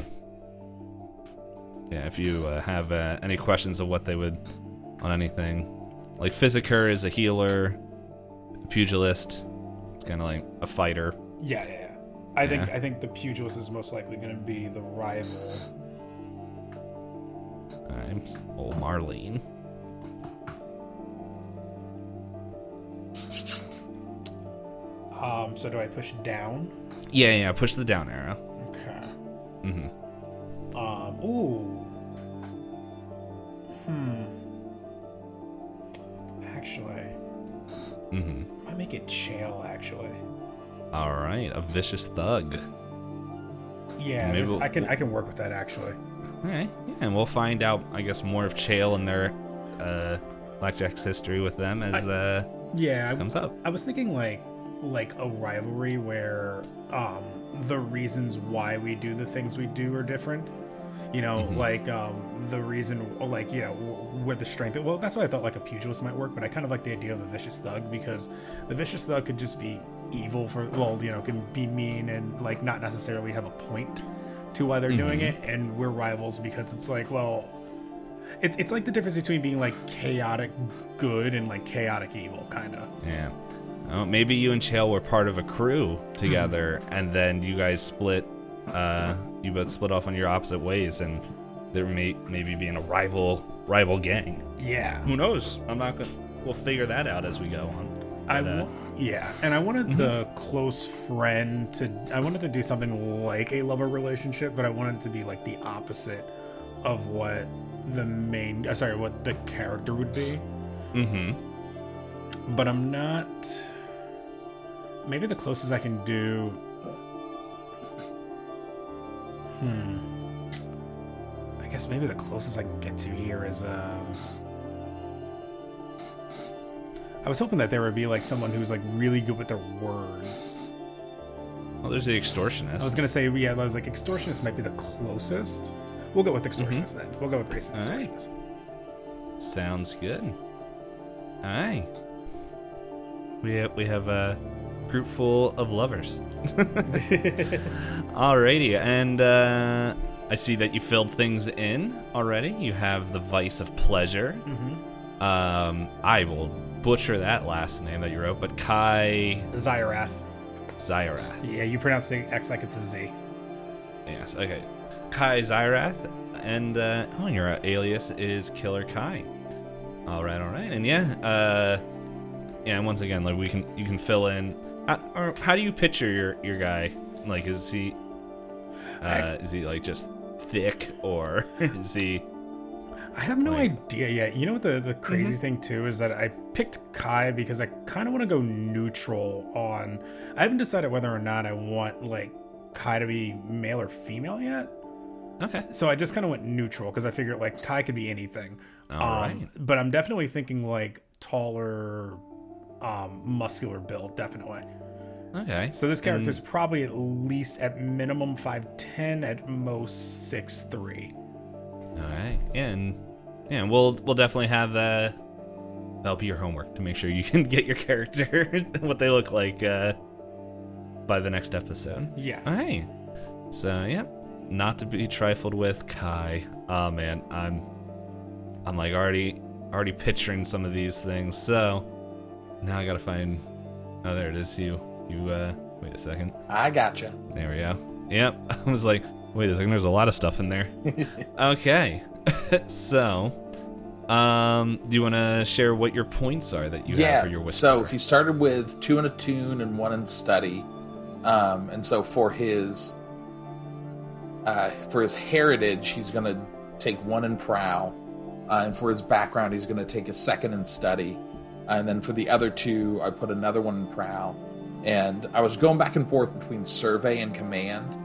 have any questions of what they would on anything, like Physiker is a healer, pugilist, it's kind of like a fighter. Yeah. I think the pugilist is most likely going to be the rival. I'm old Marlene. So do I push down? Yeah, push the down arrow. Okay. Mm-hmm. Actually. Mm-hmm. I make it Chael, actually. All right, a vicious thug. Yeah, I can work with that, actually. All right, yeah, and we'll find out, I guess, more of Chael and their Blackjack's history with them as it comes up. I was thinking like a rivalry where the reasons why we do the things we do are different. You know, Mhm. like the reason, like, you know, where the strength. Well, that's why I thought like a pugilist might work, but I kind of like the idea of a vicious thug, because the vicious thug could just be evil for, well, you know, can be mean and like not necessarily have a point to why they're doing it, and we're rivals because it's like, well, it's like the difference between being like chaotic good and like chaotic evil, kind of. Yeah. Oh, maybe you and Chael were part of a crew together, and then you guys split. You both split off on your opposite ways, and there may maybe being a rival gang. Yeah. Who knows? I'm not gonna. We'll figure that out as we go on. But, Yeah, and I wanted the close friend to. I wanted to do something like a lover relationship, but I wanted it to be like the opposite of what the main. What the character would be. But I'm not. Maybe the closest I can do. I guess maybe the closest I can get to here is. I was hoping that there would be like someone who's like really good with their words. well, there's the extortionist. I was gonna say, yeah, I was like, extortionist might be the closest. We'll go with extortionist then. We'll go with Grayson All right. extortionist. Sounds good. All right. We have a group full of lovers. Alrighty, and I see that you filled things in already. You have the Vice of Pleasure. I will butcher that last name that you wrote, but Kai Zyrath. Zyrath. Yeah, you pronounce the X like it's a Z. Yes, okay. Kai Zyrath, and your alias is Killer Kai. All right, and and once again, like you can fill in. Or how do you picture your guy? Like, is he like just thick, or is he? I have no idea yet. You know what the crazy thing too is that I picked Kai because I kind of want to go neutral on. I haven't decided whether or not I want like Kai to be male or female yet. Okay. So I just kind of went neutral because I figured like Kai could be anything. All right. But I'm definitely thinking like taller, muscular build, definitely. Okay. So this character is probably at least at minimum 5'10", at most 6'3". All right. And we'll definitely have that'll be your homework to make sure you can get your character what they look like by the next episode. Yes. All right. So not to be trifled with, Kai. Oh man, I'm like already picturing some of these things. So now I gotta find. Oh, there it is. You wait a second. I gotcha. There we go. Yep. I was like, wait a second. There's a lot of stuff in there. Okay. So, do you want to share what your points are that you have for your whisper? So he started with 2 in attune and 1 in study, and so for his heritage, he's going to take 1 in prowl, and for his background, he's going to take a 2nd in study, and then for the other 2, I put another 1 in prowl, and I was going back and forth between survey and command,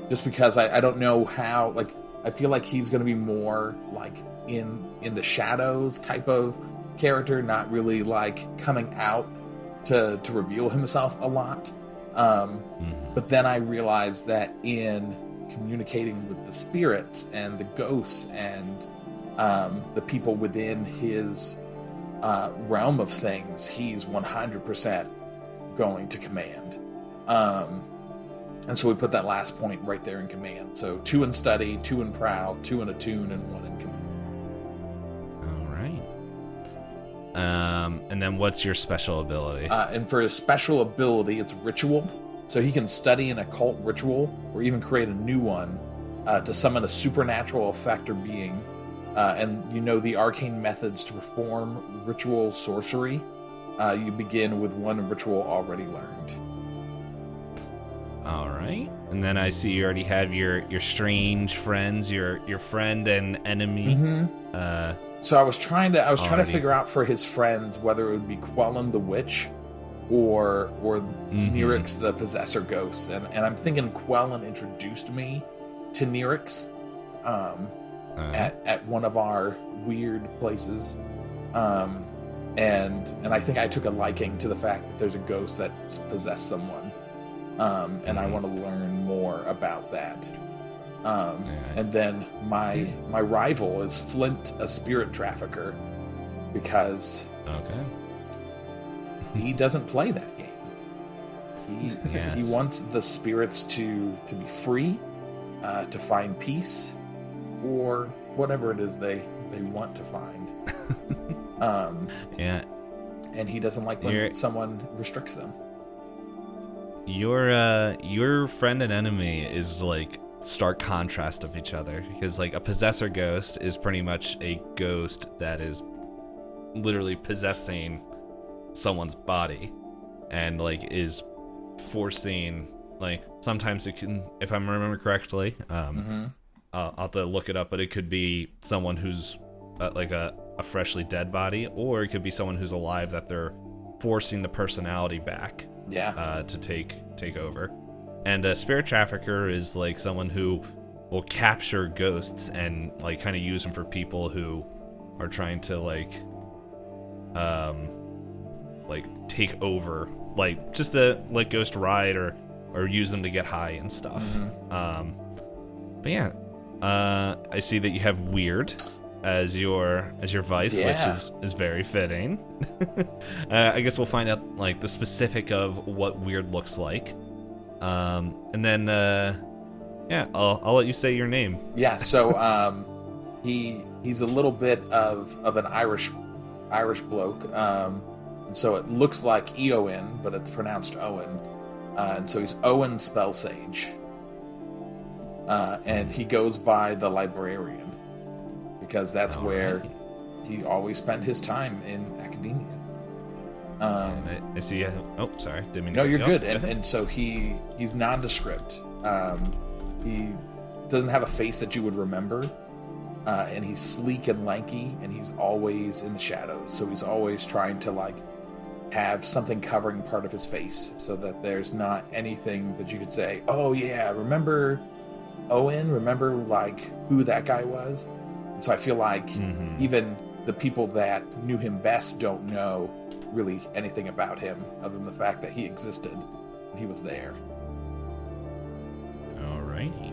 just because I don't know how, like, I feel like he's going to be more like in the shadows type of character, not really like coming out to reveal himself a lot. But then I realized that in communicating with the spirits and the ghosts and the people within his realm of things, he's 100% going to command. And so we put that last point right there in command. So 2 in study, 2 in prowl, 2 in attune, and 1 in command. All right. And then what's your special ability? And for his special ability, it's ritual. So he can study an occult ritual or even create a new one to summon a supernatural effect or being. And you know the arcane methods to perform ritual sorcery. You begin with 1 ritual already learned. All right. And then I see you already have your strange friends, your friend and enemy. So I was trying to figure out for his friends whether it would be Quellen the witch or Nyrix the possessor ghost. And I'm thinking Quellen introduced me to Nyrix at one of our weird places. And I think I took a liking to the fact that there's a ghost that's possessed someone. And I want to learn more about that. And then my rival is Flint, a spirit trafficker, because he doesn't play that game. He wants the spirits to be free, to find peace, or whatever it is they want to find. And he doesn't like when someone restricts them. Your friend and enemy is like stark contrast of each other, because like a possessor ghost is pretty much a ghost that is literally possessing someone's body and like is forcing, like sometimes it can, if I remember correctly, I'll have to look it up, but it could be someone who's like a freshly dead body, or it could be someone who's alive that they're forcing the personality back to take over. And a spirit trafficker is like someone who will capture ghosts and like kind of use them for people who are trying to like take over, like just to like ghost ride or use them to get high and stuff. But yeah, I see that you have weird as your vice, which is very fitting. I guess we'll find out like the specific of what weird looks like. And then, I'll let you say your name. Yeah, so he's a little bit of an Irish bloke. And so it looks like Eoin, but it's pronounced Owen. And so he's Owen Spellsage. And he goes by the Librarian, because that's where he always spent his time in academia. I see. Oh, sorry. Didn't mean no, to you're good. Go And so he's nondescript. He doesn't have a face that you would remember. And he's sleek and lanky, and he's always in the shadows. So he's always trying to like have something covering part of his face, so that there's not anything that you could say, oh yeah, remember Owen? Remember like who that guy was? And so I feel like even the people that knew him best don't know really anything about him other than the fact that he existed and he was there. Alrighty.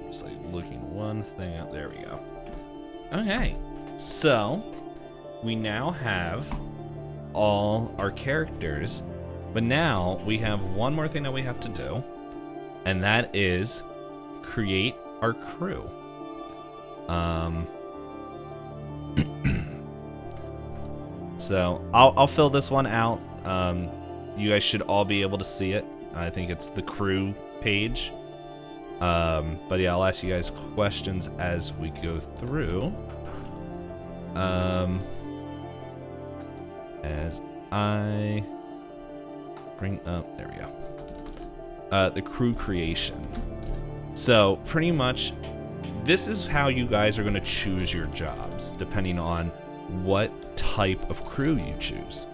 Just like looking one thing up. There we go. Okay. So we now have all our characters, but now we have one more thing that we have to do, and that is create our crew. So I'll fill this one out. You guys should all be able to see it. I think it's the crew page. But yeah, I'll ask you guys questions as we go through. As I bring up, there we go. The crew creation. So pretty much, this is how you guys are going to choose your jobs, depending on what type of crew you choose.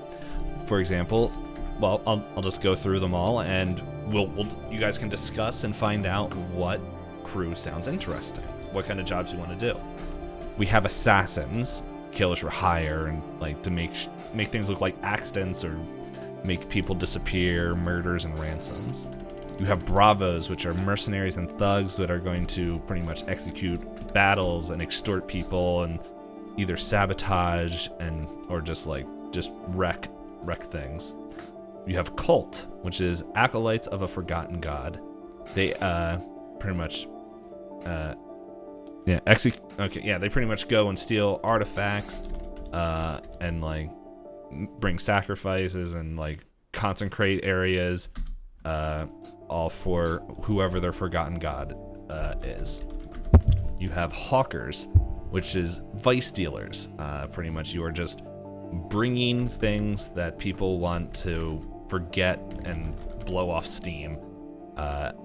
For example, well, I'll just go through them all, and you guys can discuss and find out what crew sounds interesting, what kind of jobs you want to do. We have assassins, killers for hire, and like to make things look like accidents or make people disappear, murders and ransoms. You have bravos, which are mercenaries and thugs that are going to pretty much execute battles and extort people and either sabotage or just wreck things. You have cult, which is acolytes of a forgotten god. They pretty much they pretty much go and steal artifacts and like bring sacrifices and like consecrate areas, all for whoever their forgotten god is. You have hawkers, which is vice dealers. Pretty much you are just bringing things that people want to forget and blow off steam, and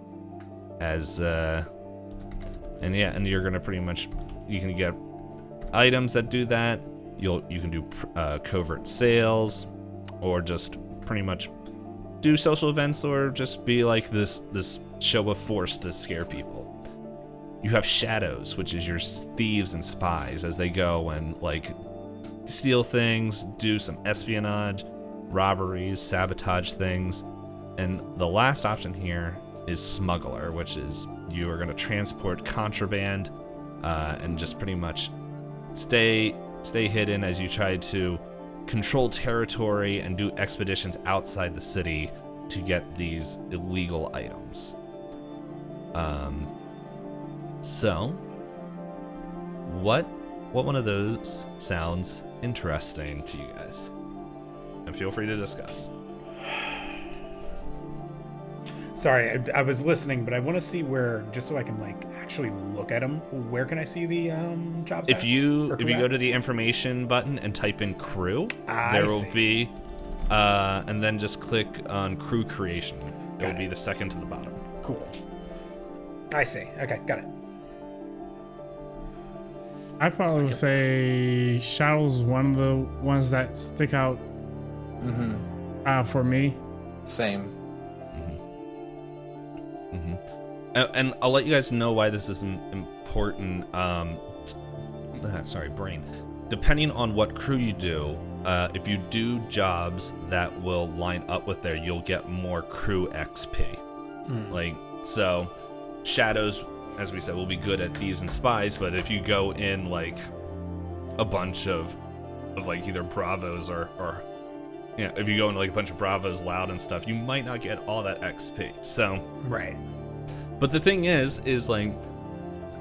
you're gonna pretty much, you can get items that do that. You can do covert sales, or just pretty much do social events, or just be like this show of force to scare people. You have shadows, which is your thieves and spies, as they go and like steal things, do some espionage, robberies, sabotage things. And the last option here is smuggler, which is you are going to transport contraband and just pretty much stay hidden as you try to control territory and do expeditions outside the city to get these illegal items. So what one of those sounds interesting to you guys? And feel free to discuss. Sorry, I was listening, but I want to see where, just so I can like actually look at them. Where can I see the jobs? If you go to the information button and type in crew, there will be, and then just click on crew creation. It will be the second to the bottom. Cool. I see. Okay, got it. I probably would say Shadow's one of the ones that stick out for me. Same. And I'll let you guys know why this is important. Brain. Depending on what crew you do, if you do jobs that will line up with there, you'll get more crew XP. Like, so Shadows, as we said, will be good at thieves and spies, but if you go in like a bunch of like either Bravos or if you go into like a bunch of Bravos, Loud and stuff, you might not get all that XP. So right. But the thing is like,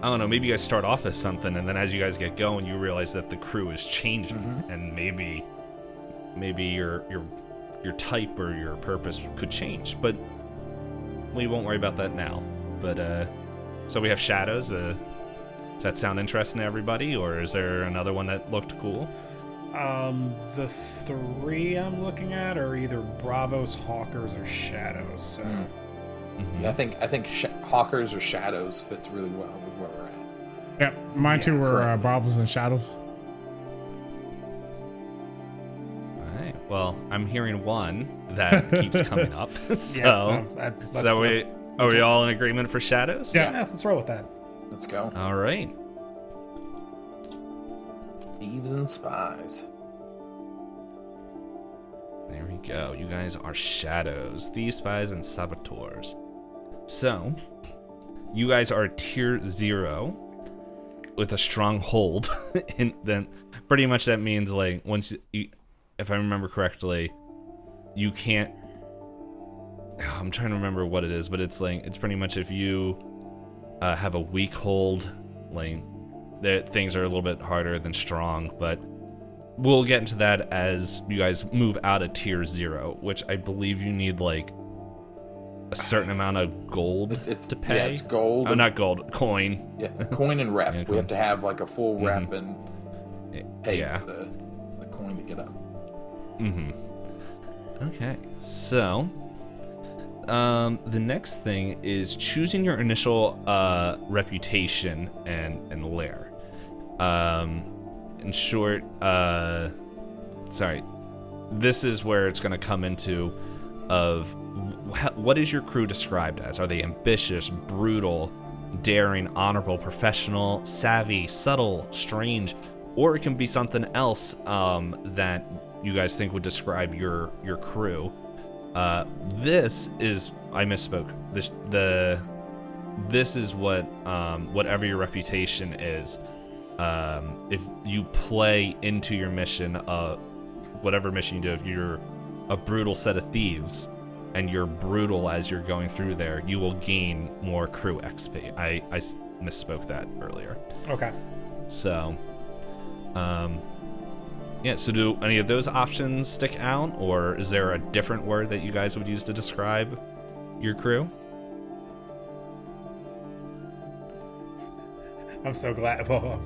I don't know, maybe you guys start off as something, and then as you guys get going, you realize that the crew is changing, and maybe your type or your purpose could change. But we won't worry about that now. But so we have Shadows. Does that sound interesting to everybody, or is there another one that looked cool? The three I'm looking at are either Bravos, Hawkers, or Shadows. So. Yeah, I think Hawkers or Shadows fits really well with where we're at. Yep, mine too were Bravos and Shadows. All right. Well, I'm hearing one that keeps coming up. So are we all in agreement for Shadows? Yeah, let's roll with that. Let's go. All right. Thieves and spies. There we go. You guys are Shadows, Thieves, Spies, and Saboteurs. So, you guys are tier 0 with a strong hold. And then pretty much that means like once you, if I remember correctly, you can't. I'm trying to remember what it is, but it's like it's pretty much if you have a weak hold, like that things are a little bit harder than strong, but we'll get into that as you guys move out of tier 0, which I believe you need like a certain amount of gold to pay. Yeah, it's gold. Oh, not gold, coin. Yeah, coin and rep. Yeah, we have to have like a full rep and pay yeah. the coin to get up. Okay, so the next thing is choosing your initial reputation and lair. In short, this is where it's going to come into of what is your crew described as? Are they ambitious, brutal, daring, honorable, professional, savvy, subtle, strange, or it can be something else that you guys think would describe your crew. This is, I misspoke. This is what whatever your reputation is. If you play into your mission, whatever mission you do, if you're a brutal set of thieves and you're brutal as you're going through there, you will gain more crew XP. I misspoke that earlier. Okay. So, so do any of those options stick out, or is there a different word that you guys would use to describe your crew? I'm so glad. Well,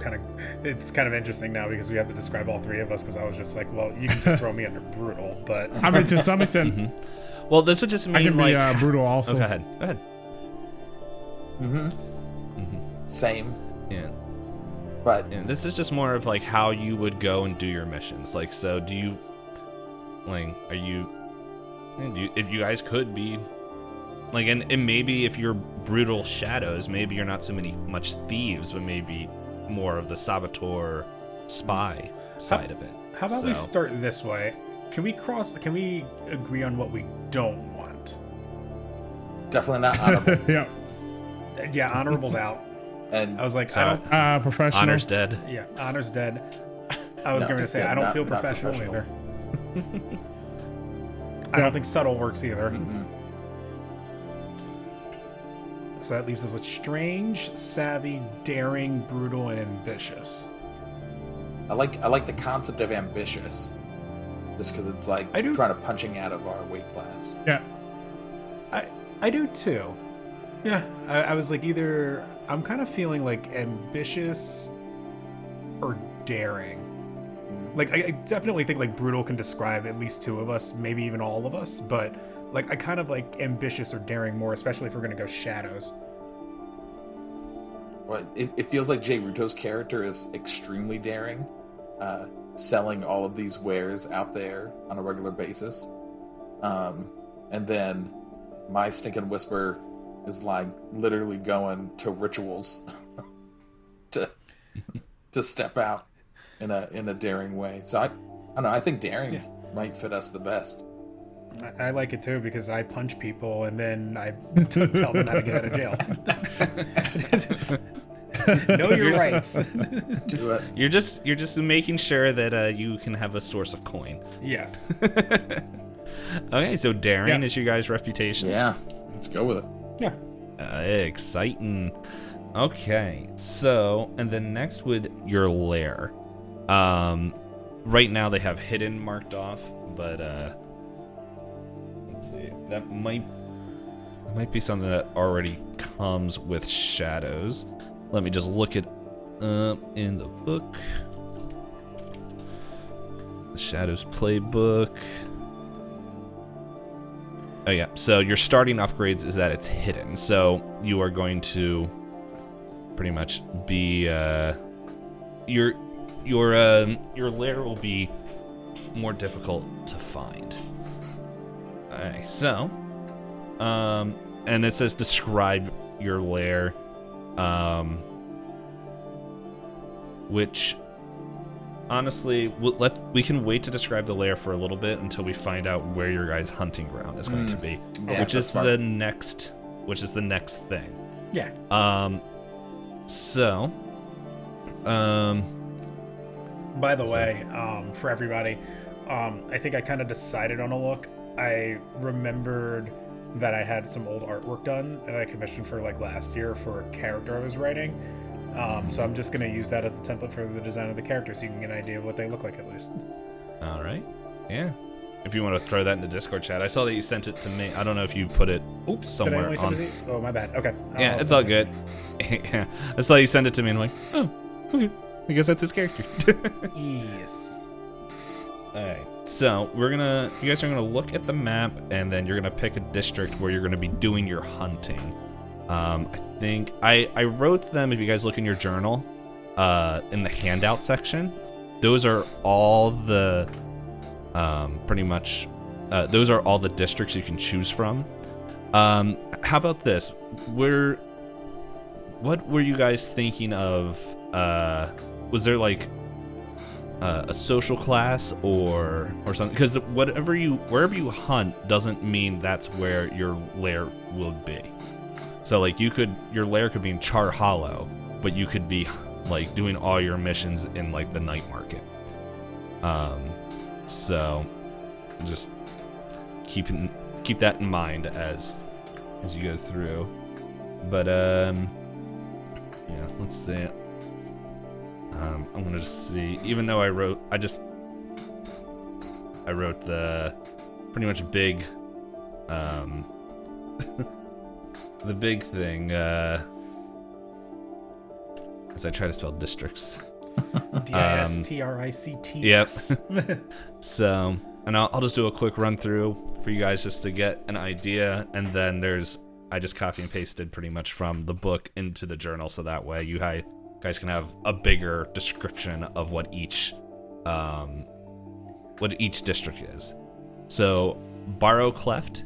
it's kind of interesting now because we have to describe all three of us, because I was just like, well, you can just throw me under brutal, but I mean, to some extent. Well, this would just mean I can be like brutal also. Oh, go ahead. Same. Yeah. But And this is just more of like how you would go and do your missions. Like, so do you, like, if you guys could be, like, and maybe if you're brutal shadows, maybe you're not so much thieves, but maybe more of the saboteur spy side of it. How about we start this way? Can we agree on what we don't want? definitely not honorable. Yeah. Yeah, honorable's out. And I was like, So- I don't. Professional. Honor's dead. Yeah, honor's dead. I was No, going to say yeah, I don't not- feel not professional either. professionals. I don't think subtle works either. Mhm. So that leaves us with strange, savvy, daring, brutal, and ambitious. I like the concept of ambitious, just because it's like I do- trying to punching out of our weight class. Yeah. I do too. Yeah, I was like either I'm kind of feeling like ambitious or daring. Like I definitely think like brutal can describe at least two of us, maybe even all of us, but like I kind of like ambitious or daring more, especially if we're gonna go shadows. Well, it feels like Jay Ruto's character is extremely daring, selling all of these wares out there on a regular basis. And then my stinking whisper is like literally going to rituals to step out in a daring way. So I don't know. I think daring might fit us the best. I like it too because I punch people and then I tell them how to get out of jail. Know your rights. Do it. You're just making sure that you can have a source of coin. Yes. Okay, so daring Yeah. is your guys' reputation. Yeah, let's go with it. Yeah. Exciting. Okay, so and then next with your lair. Right now they have hidden marked off, but let's see. That might be something that already comes with shadows. Let me just look it up in the book. The Shadows playbook. Oh yeah, so your starting upgrades is that it's hidden. So you are going to pretty much be your lair will be more difficult to find. Alright, so and it says describe your lair, which honestly we can wait to describe the lair for a little bit until we find out where your guys' hunting ground is going to be, Yeah, which that's is smart. the next thing. Yeah. So By the way, for everybody, I think I kind of decided on a look. I remembered that I had some old artwork done that I commissioned for like last year for a character I was writing. So I'm just going to use that as the template for the design of the character so you can get an idea of what they look like at least. all right, yeah. If you want to throw that in the Discord chat, I saw that you sent it to me. I don't know if you put it Oops, somewhere did I only on. send it to you? Oh, my bad. Okay. Yeah, I'll it's send all it. good. Yeah, I saw you send it to me, and I'm like, oh, okay. I guess that's his character. Yes. Alright, so you guys are gonna look at the map, and then you're gonna pick a district where you're gonna be doing your hunting. I think I wrote them, if you guys look in your journal, in the handout section. Those are all the, pretty much, those are all the districts you can choose from. How about this? What were you guys thinking of? Was there like a social class or something? Because wherever you hunt doesn't mean that's where your lair will be. So like your lair could be in Char Hollow, but you could be like doing all your missions in like the night market. So just keep that in mind as you go through. But yeah, let's see. I'm gonna just see. Even though I wrote the pretty much big, the big thing. As I try to spell districts. Districts. Yep. So, and I'll just do a quick run through for you guys just to get an idea, and then I just copy and pasted pretty much from the book into the journal, so that way you guys can have a bigger description of what each district is. So, Barrow Cleft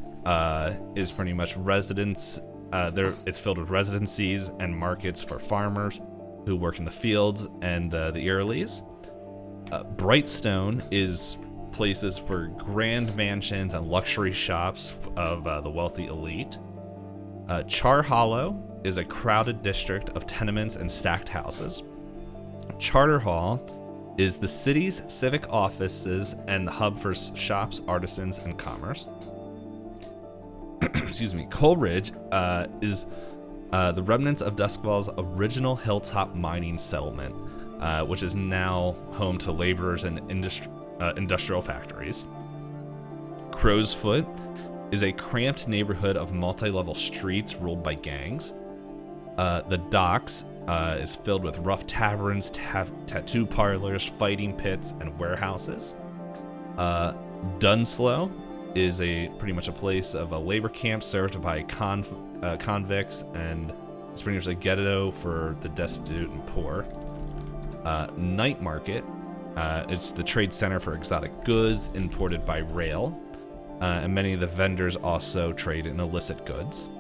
is pretty much residence. It's filled with residencies and markets for farmers who work in the fields and the Earlies. Brightstone is places for grand mansions and luxury shops of the wealthy elite. Char Hollow is a crowded district of tenements and stacked houses. Charter Hall is the city's civic offices and the hub for shops, artisans, and commerce. Excuse me. Coleridge is the remnants of Doskvol's original hilltop mining settlement, which is now home to laborers and industrial factories. Crow's Foot is a cramped neighborhood of multi-level streets ruled by gangs. The Docks is filled with rough taverns, tattoo parlors, fighting pits, and warehouses. Dunslow is pretty much a place of a labor camp served by convicts, and it's pretty much a ghetto for the destitute and poor. Night Market, it's the trade center for exotic goods imported by rail, and many of the vendors also trade in illicit goods.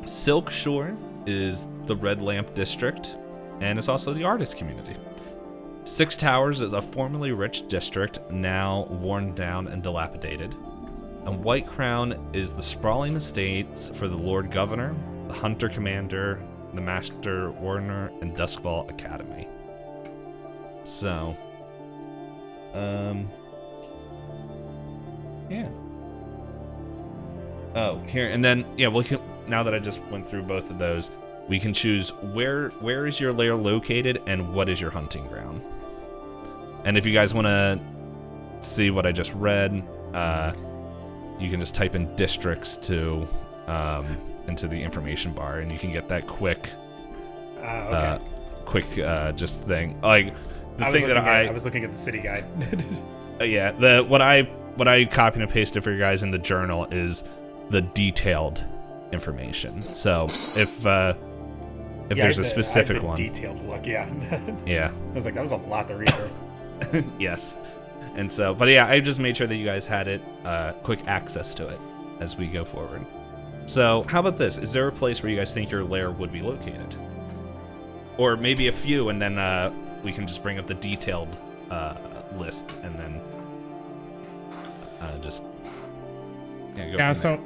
Silk Shore is the Red Lamp District, and it's also the artist community. Six Towers is a formerly rich district, now worn down and dilapidated. And White Crown is the sprawling estates for the Lord Governor, the Hunter Commander, the Master Warner, and Doskvol Academy. So, yeah. Oh, here, and then, yeah, we can, now that I just went through both of those, we can choose where is your lair located and what is your hunting ground. And if you guys want to see what I just read, you can just type in districts to into the information bar, and you can get that quick, just thing. Like the thing that I was looking at the city guide. Yeah, what I copied and pasted for you guys in the journal is the detailed information. So if there's a specific one, detailed look, yeah. Yeah. I was like, that was a lot to read through. Yes. And so, but yeah, I just made sure that you guys had it, quick access to it as we go forward. So how about this? Is there a place where you guys think your lair would be located? Or maybe a few, and then we can just bring up the detailed list, and then just go. Yeah. So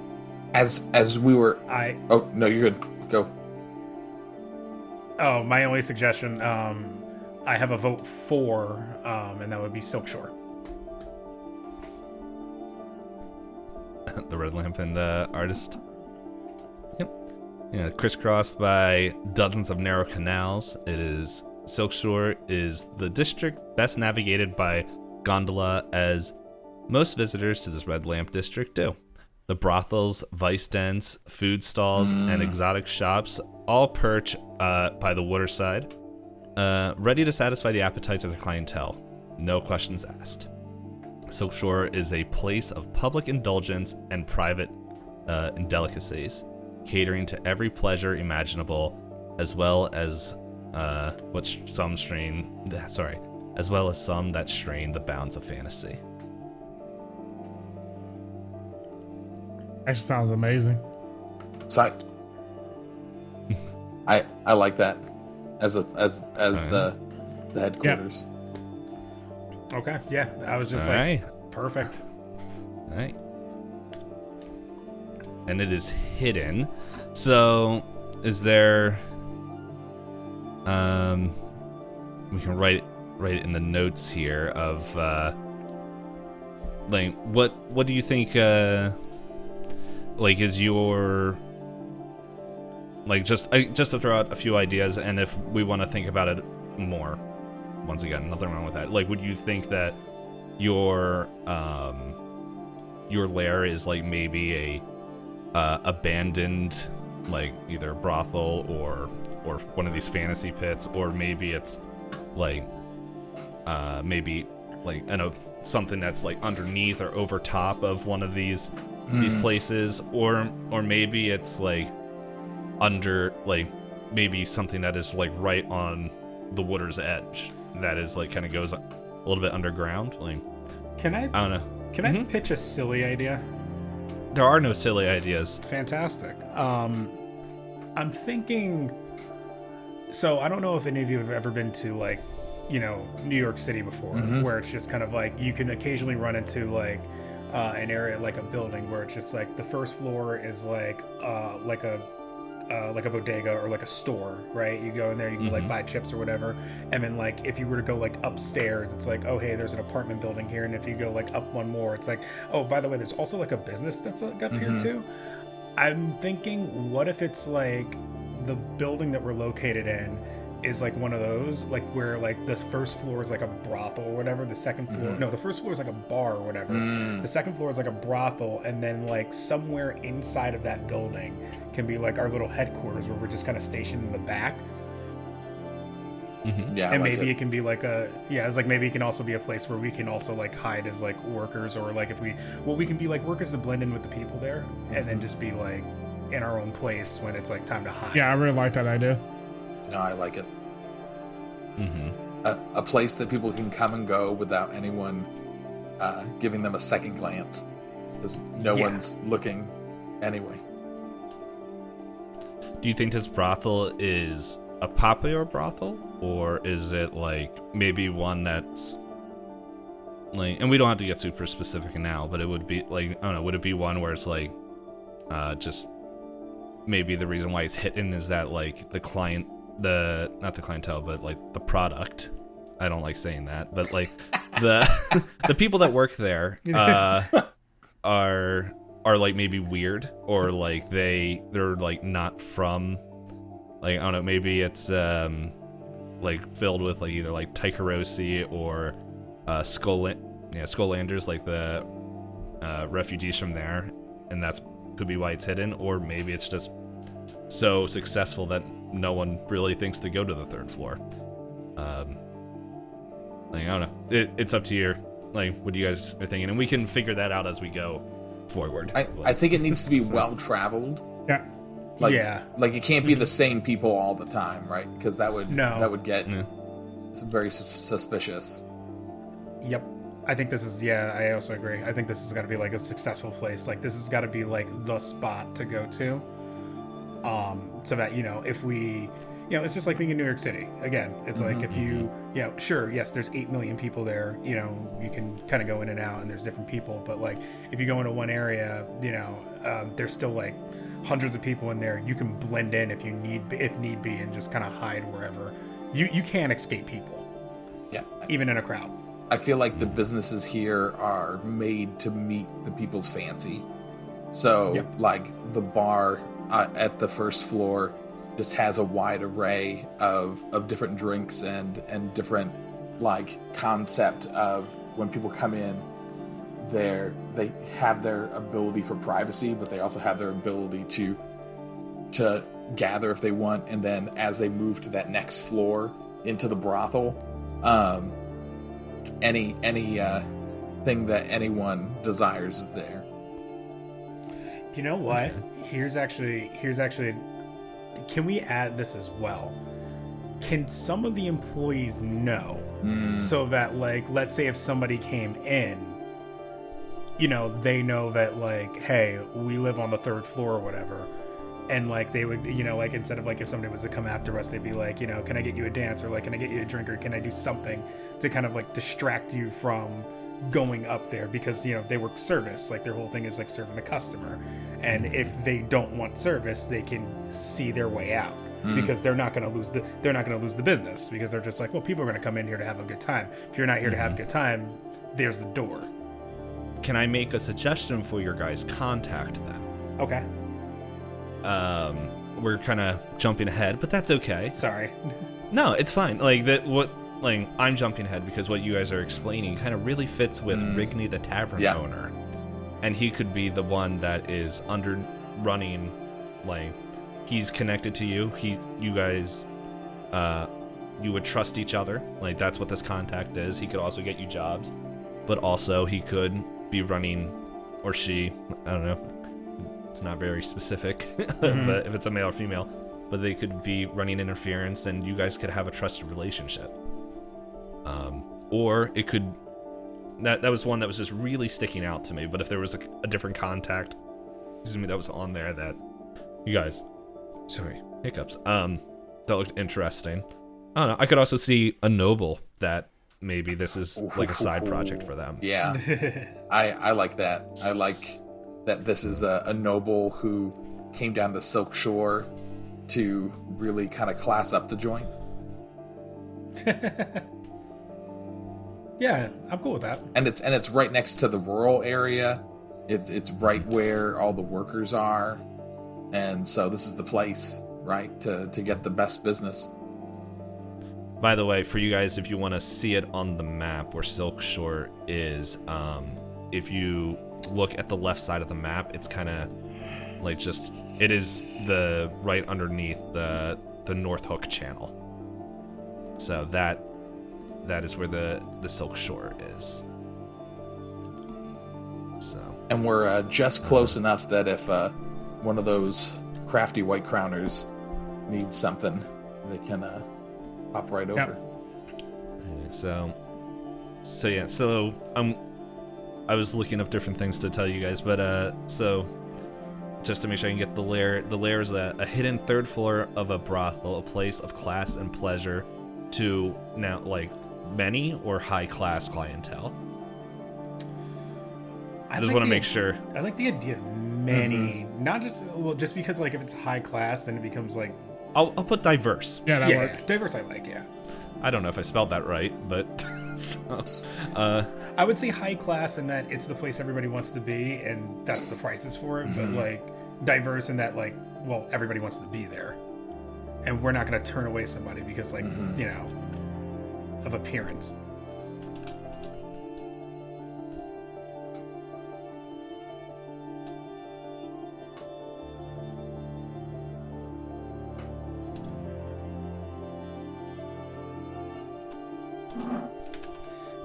as we were, oh no, you're good. Go. Oh, my only suggestion. I have a vote for, and that would be Silk Shore. The Red Lamp and Artist. Yep. Yeah, crisscrossed by dozens of narrow canals. Silk Shore is the district best navigated by gondola, as most visitors to this Red Lamp district do. The brothels, vice dens, food stalls, and exotic shops all perch by the waterside, ready to satisfy the appetites of the clientele. No questions asked. Silk Shore is a place of public indulgence and private indelicacies, catering to every pleasure imaginable, as well as some that strain the bounds of fantasy. actually sounds amazing. So I like that as the headquarters. Okay, yeah, I was just perfect. All right. And it is hidden. So, is there? We can write it in the notes here of like what do you think? Like, is your like just to throw out a few ideas, and if we want to think about it more, once again, nothing wrong with that. Like, would you think that your lair is like maybe a abandoned, like either brothel or one of these fantasy pits, or maybe it's like maybe like something that's like underneath or over top of one of these places, or maybe it's like under, like maybe something that is like right on the water's edge that is like kind of goes a little bit underground. Like, I don't know. Can I pitch a silly idea? There are no silly ideas. Fantastic. I'm thinking. So I don't know if any of you have ever been to like, New York City before, where it's just kind of like you can occasionally run into like an area like a building where it's just like the first floor is like a bodega or like a store, right? You go in there, you can like buy chips or whatever, and then like if you were to go like upstairs, it's like, oh hey, there's an apartment building here, and if you go like up one more, it's like, oh by the way, there's also like a business that's like up here too. I'm thinking, what if it's like the building that we're located in is like one of those, like where like this first floor is like a brothel or whatever, the second floor no, the first floor is like a bar or whatever, the second floor is like a brothel, and then like somewhere inside of that building can be like our little headquarters where we're just kind of stationed in the back. Yeah, and like maybe it can be like it's like maybe it can also be a place where we can also like hide as like workers, or like if we can be like workers to blend in with the people there, and then just be like in our own place when it's like time to hide. Yeah, I really like that idea. No, I like it. A place that people can come and go without anyone giving them a second glance, because no one's looking anyway. Do you think this brothel is a popular brothel, or is it like maybe one that's like, and we don't have to get super specific now, but it would be like, I don't know, would it be one where it's like just maybe the reason why it's hidden is that like the client, not the clientele, but like the product, I don't like saying that, but like the the people that work there are like maybe weird, or like they're like not from, like, I don't know, maybe it's like filled with like either like Tycherosi or Skulllanders, like the refugees from there, and that's could be why it's hidden, or maybe it's just so successful that no one really thinks to go to the third floor. Like, I don't know. It's up to you. Like, what you guys are thinking, and we can figure that out as we go forward. I think it needs to be well traveled. Yeah. Like it can't be the same people all the time, right? Because that would get very suspicious. Yep. I think this is, I also agree. I think this has got to be like a successful place. Like, this has got to be like the spot to go to. So that, if we, it's just like being in New York City. Again, it's like if you, sure, yes, there's 8 million people there, you can kind of go in and out and there's different people. But like, if you go into one area, there's still like hundreds of people in there. You can blend in if need be, and just kind of hide wherever. You can escape people. Yeah. Even in a crowd. I feel like the businesses here are made to meet the people's fancy. So, like, the bar at the first floor just has a wide array of different drinks and different, like, concept of when people come in, they have their ability for privacy, but they also have their ability to gather if they want, and then as they move to that next floor into the brothel, any thing that anyone desires is there. You know what? Here's actually can we add this as well? Can some of the employees know so that, like, let's say if somebody came in, they know that, like, hey, we live on the third floor or whatever, and like they would, like, instead of like if somebody was to come after us, they'd be like, can I get you a dance, or like, can I get you a drink, or can I do something to kind of like distract you from going up there, because they work service, like their whole thing is like serving the customer, and if they don't want service, they can see their way out, because they're not going to lose the business, because they're just like, well, people are going to come in here to have a good time. If you're not here to have a good time, there's the door. Can I make a suggestion for your guys? Contact them. Okay. We're kind of jumping ahead, but that's okay. Sorry. No, it's fine. Like, I'm jumping ahead because what you guys are explaining kind of really fits with Rigney, the tavern owner, and he could be the one that is running. Like, he's connected to you. You guys, you would trust each other. Like, that's what this contact is. He could also get you jobs, but also he could be running, or she, I don't know. It's not very specific, but if it's a male or female, but they could be running interference, and you guys could have a trusted relationship. Or it could, that was one that was just really sticking out to me, but if there was a different contact, that was on there that you guys, hiccups, that looked interesting. I don't know, I could also see a noble that maybe this is like a side project for them. Yeah, I like that. I like that this is a noble who came down to Silk Shore to really kind of class up the joint. Yeah, I'm cool with that. And it's right next to the rural area. It's right where all the workers are, and so this is the place, right, to get the best business. By the way, for you guys, if you want to see it on the map where Silk Shore is, if you look at the left side of the map, it's kind of like it is the right underneath the North Hook Channel. So that is where the Silk Shore is. So. And we're just close enough that if one of those crafty White Crowners needs something, they can hop right over. Yep. So I was looking up different things to tell you guys, but so just to make sure I can get the lair is a hidden third floor of a brothel, a place of class and pleasure to now like many or high class clientele. I just want to make sure. I like the idea of many, not just because like if it's high class, then it becomes like. I'll put diverse. Yeah, that works. Diverse I like, yeah. I don't know if I spelled that right, but so, I would say high class in that it's the place everybody wants to be, and that's the prices for it. But like diverse in that like, well, everybody wants to be there, and we're not going to turn away somebody because like of appearance.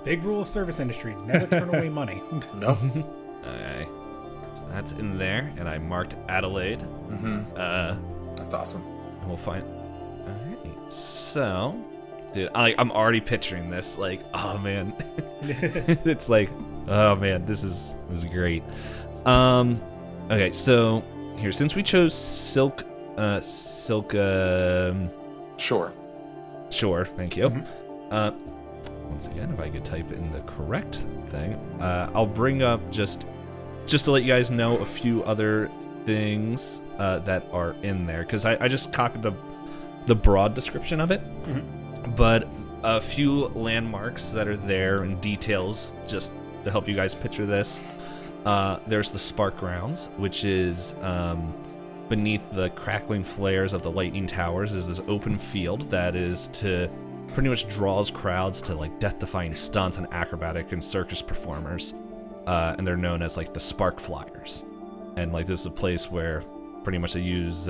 Big rule of service industry: never turn away money. No. Okay, so that's in there, and I marked Adelaide. That's awesome. And we'll find. All right, so, dude, I'm already picturing this. Like, oh man, it's like, oh man, this is great. Okay, so here, since we chose Silk. Sure. Thank you. Once again, if I could type in the correct thing, I'll bring up just to let you guys know a few other things that are in there, because I just copied the broad description of it, but a few landmarks that are there and details just to help you guys picture this. There's the Spark Grounds, which is beneath the crackling flares of the lightning towers is this open field that is to pretty much draws crowds to like death-defying stunts and acrobatic and circus performers, and they're known as like the Spark Flyers. And like this is a place where pretty much they use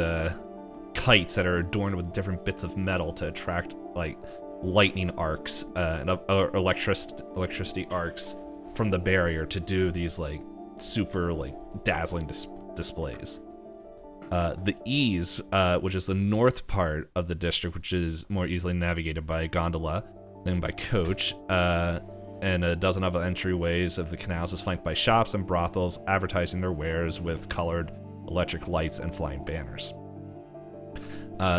kites that are adorned with different bits of metal to attract like lightning arcs or electricity arcs from the barrier to do these like super like dazzling displays. The Ease, which is the north part of the district, which is more easily navigated by gondola than by coach, and a dozen other entryways of the canals is flanked by shops and brothels advertising their wares with colored electric lights and flying banners.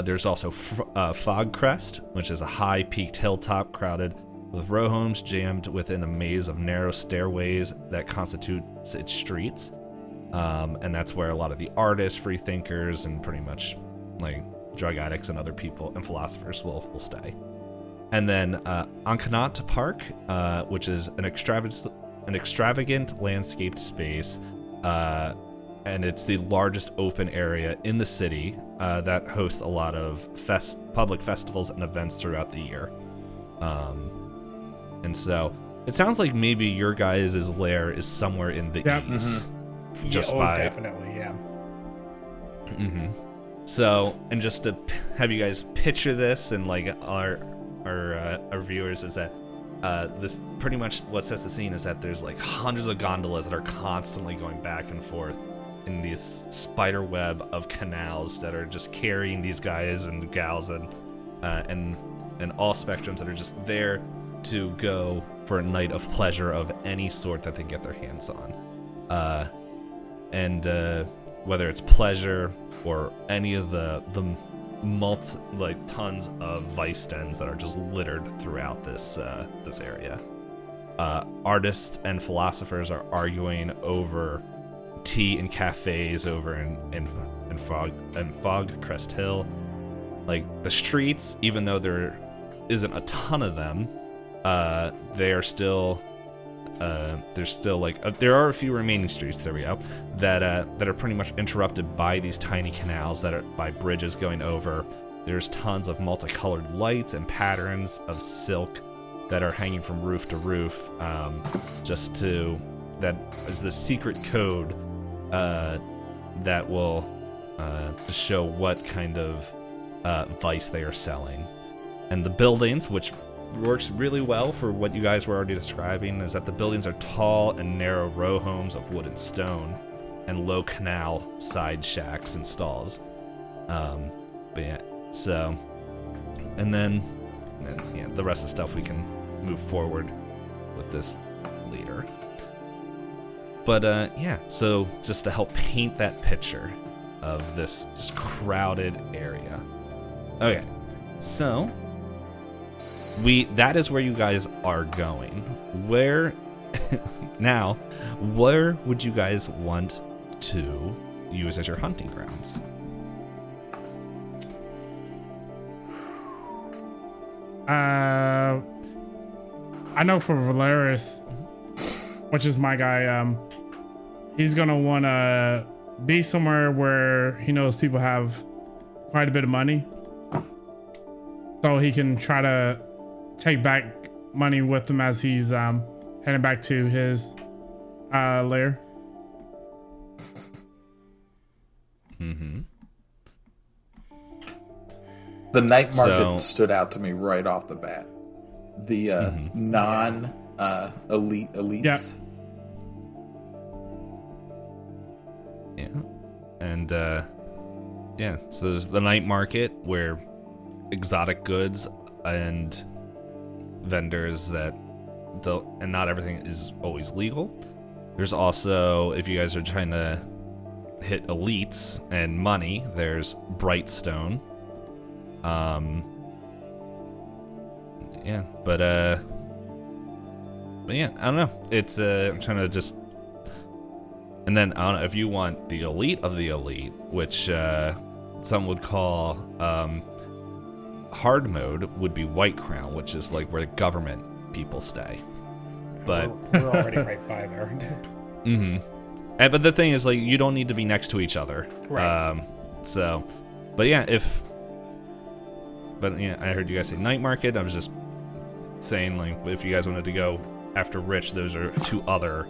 There's also Fog Crest, which is a high-peaked hilltop crowded with row homes jammed within a maze of narrow stairways that constitutes its streets. And that's where a lot of the artists, free thinkers, and pretty much like drug addicts and other people and philosophers will stay. And then Ankhanat Park, which is an extravagant landscaped space, and it's the largest open area in the city that hosts a lot of public festivals and events throughout the year. And so it sounds like maybe your guys' lair is somewhere in the east. Definitely, yeah. So, and just to have you guys picture this, and like our viewers, is that this pretty much what sets the scene is that there's like hundreds of gondolas that are constantly going back and forth in this spider web of canals that are just carrying these guys and gals and all spectrums that are just there to go for a night of pleasure of any sort that they get their hands on. And whether it's pleasure or any of the tons of vice dens that are just littered throughout this area. Artists and philosophers are arguing over tea in cafes over in Fog Crest Hill. Like the streets, even though there isn't a ton of them, they are still there's still there are a few remaining streets, there we go, that are pretty much interrupted by these tiny canals that are by bridges going over. There's tons of multicolored lights and patterns of silk that are hanging from roof to roof, that is the secret code that will to show what kind of vice they are selling. And the buildings, which works really well for what you guys were already describing, is that the buildings are tall and narrow row homes of wood and stone and low canal side shacks and stalls. And then the rest of the stuff we can move forward with this later. But so just to help paint that picture of this just crowded area. Okay, so that is where you guys are going. Where would you guys want to use as your hunting grounds? I know for Veleris, which is my guy, he's gonna want to be somewhere where he knows people have quite a bit of money, so he can try to take back money with him as he's heading back to his lair. Mm-hmm. The night market stood out to me right off the bat. The non-elite elites. Yeah. And so there's the night market where exotic goods and vendors and not everything is always legal. There's also, if you guys are trying to hit elites and money, there's Brightstone. But I don't know. It's I'm trying to just, and then I don't know if you want the elite of the elite, which some would call hard mode, would be White Crown, which is like where the government people stay. But we're already right by there. Mm-hmm. But the thing is, like, you don't need to be next to each other. Right. I heard you guys say night market. I was just saying, like, if you guys wanted to go after Rich, those are two other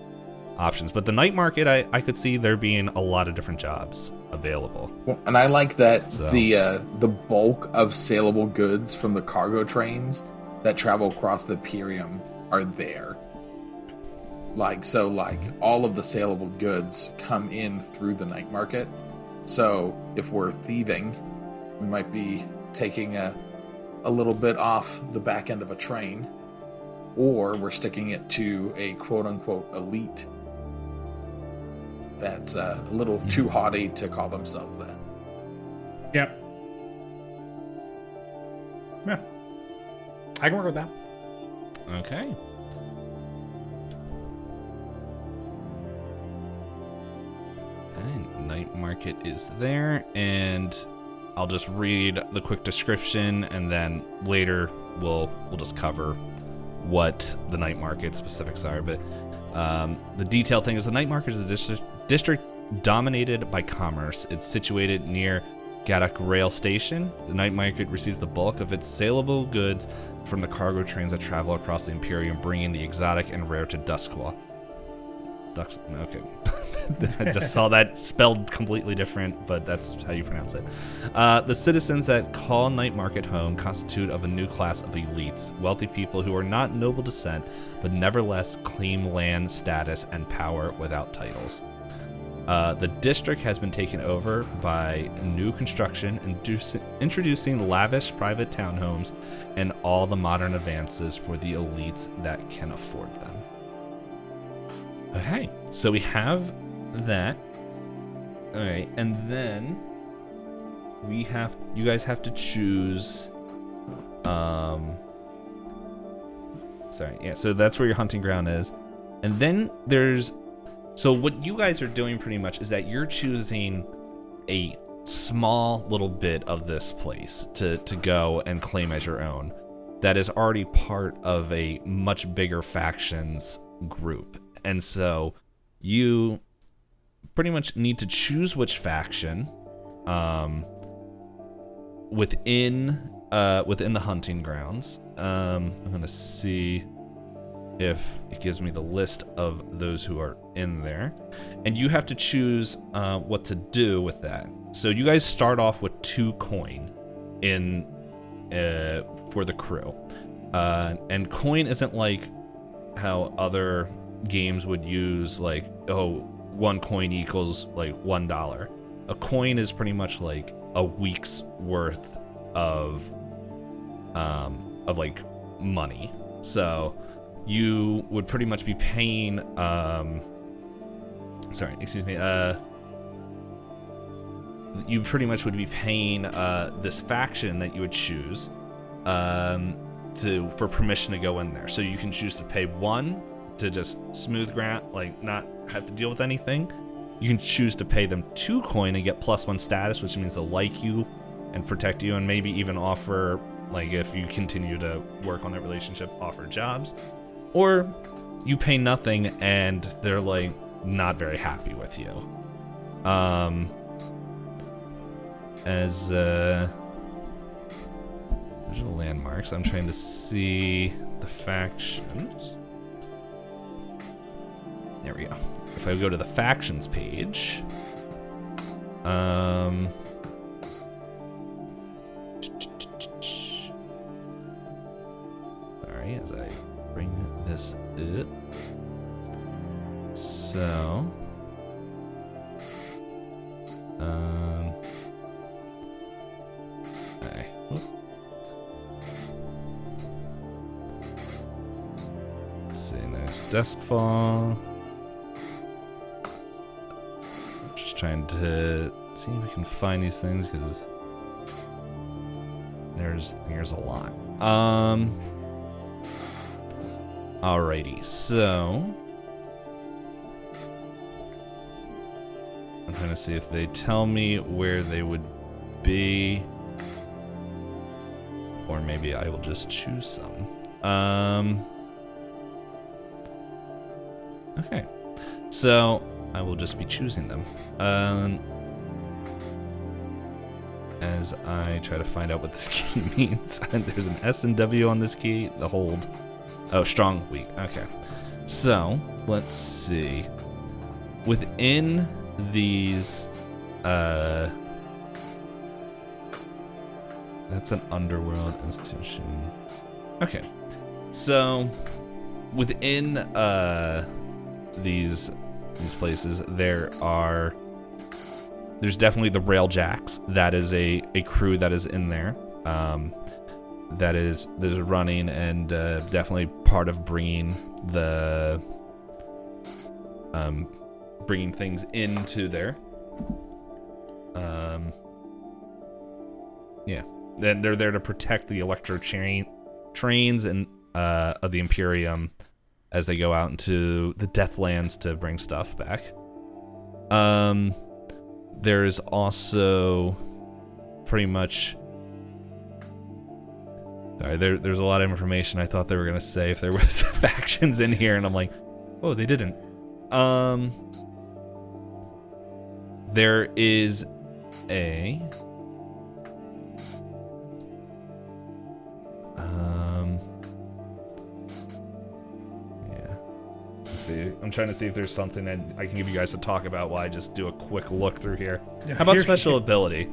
options. But the night market, I could see there being a lot of different jobs available. Well, and I like that the bulk of saleable goods from the cargo trains that travel across the Imperium are there. All of the saleable goods come in through the night market. So if we're thieving, we might be taking a little bit off the back end of a train, or we're sticking it to a quote-unquote elite that's a little too haughty to call themselves that. Yep. Yeah. I can work with that. Okay. And night market is there, and I'll just read the quick description, and then later we'll just cover what the night market specifics are. But the detailed thing is the night market is a district dominated by commerce. It's situated near Gaddock Rail Station. The night market receives the bulk of its saleable goods from the cargo trains that travel across the Imperium, bringing the exotic and rare to Doskvol. Okay. I just saw that spelled completely different, but that's how you pronounce it. The citizens that call Night Market home constitute of a new class of elites, wealthy people who are not noble descent, but nevertheless claim land, status, and power without titles. The district has been taken over by new construction, introducing lavish private townhomes and all the modern advances for the elites that can afford them. Okay, so we have that. All right, and then you guys have to choose. Sorry, yeah. So that's where your hunting ground is, and then so what you guys are doing pretty much is that you're choosing a small little bit of this place to go and claim as your own. That is already part of a much bigger factions group, and so you pretty much need to choose which faction within the hunting grounds. I'm gonna see if it gives me the list of those who are in there, and you have to choose what to do with that. So you guys start off with 2 coin in for the crew, and coin isn't like how other games would use, like, 1 coin equals like $1. A coin is pretty much like a week's worth of like money. So you would pretty much be paying you pretty much would be paying this faction that you would choose for permission to go in there. So you can choose to pay 1 to just smooth ground, like not have to deal with anything. You can choose to pay them 2 coin and get +1 status, which means they'll like you and protect you, and maybe even offer, like, if you continue to work on that relationship, offer jobs. Or you pay nothing and they're like not very happy with you. As visual landmarks, I'm trying to see the factions. There we go. If I go to the factions page, sorry, as I bring this up. So, okay. Let's see, there's Doskvol. Just trying to see if we can find these things, because there's a lot. Alrighty, so I'm trying to see if they tell me where they would be, or maybe I will just choose some. Okay, so I will just be choosing them. As I try to find out what this key means. There's an S and W on this key, the hold. Oh, strong, weak. Okay. So, let's see. Within these, that's an underworld institution. Okay. So, within, these places, there's definitely the Railjacks. That is a crew that is in there. That is running, and definitely part of bringing bringing things into there. Yeah, then they're there to protect the electro trains and of the Imperium as they go out into the Deathlands to bring stuff back. There is also pretty much. Sorry, there's a lot of information. I thought they were gonna say if there was factions in here, and I'm like, oh, they didn't. There is a yeah. Let's see. I'm trying to see if there's something that I can give you guys to talk about while I just do a quick look through here. How about special ability?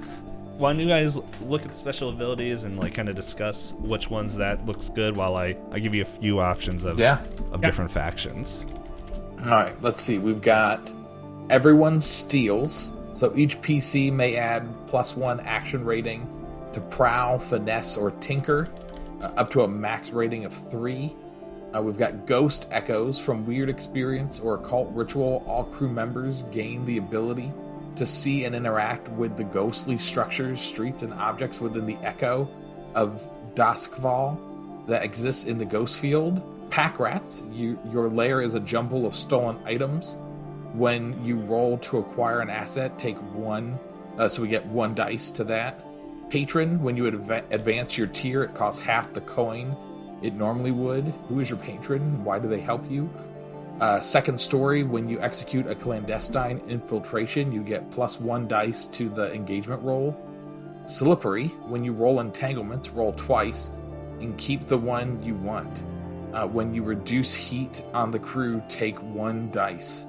Why don't you guys look at the special abilities and like kind of discuss which ones that looks good while I give you a few options of different factions. All right, let's see. We've got everyone steals, so each PC may add +1 action rating to prowl, finesse, or tinker, up to a max rating of 3. We've got ghost echoes from weird experience or occult ritual. All crew members gain the ability to see and interact with the ghostly structures, streets, and objects within the echo of Doskvol that exists in the ghost field. Pack rats. Your lair is a jumble of stolen items. When you roll to acquire an asset, take one. So we get 1 dice to that. Patron. When you advance your tier, it costs half the coin it normally would. Who is your patron? Why do they help you? Second story. When you execute a clandestine infiltration, you get +1 dice to the engagement roll. Slippery. When you roll entanglements, roll twice and keep the one you want. When you reduce heat on the crew, take 1 dice.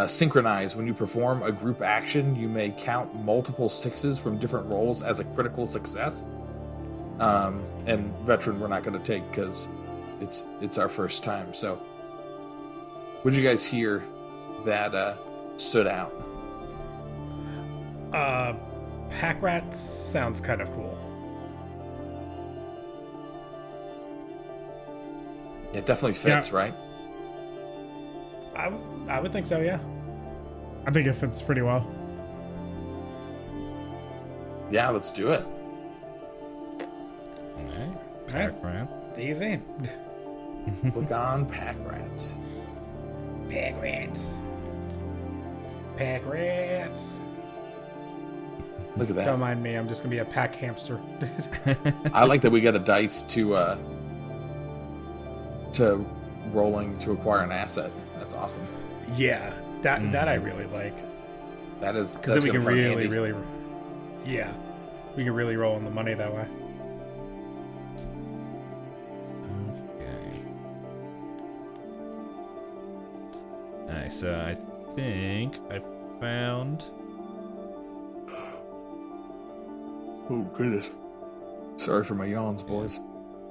Synchronize. When you perform a group action, you may count multiple 6s from different rolls as a critical success. And veteran we're not going to take because it's our first time. So what did you guys hear that stood out? Pack rats sounds kind of cool. It definitely fits, Yeah. right? I would think so, yeah. I think it fits pretty well. Yeah, let's do it. Alright. Alright. Crap. Easy. Click on pack rats. Pack rats. Pack rats. Look at Don't that. mind me, I'm just gonna be a pack hamster. I like that we got a dice to rolling to acquire an asset. That's awesome. Yeah, that I really like. That is Because then we can gonna come really, handy. really, yeah, we can really roll in the money that way. Okay. Alright, so I think I found. Oh goodness. Sorry for my yawns, boys.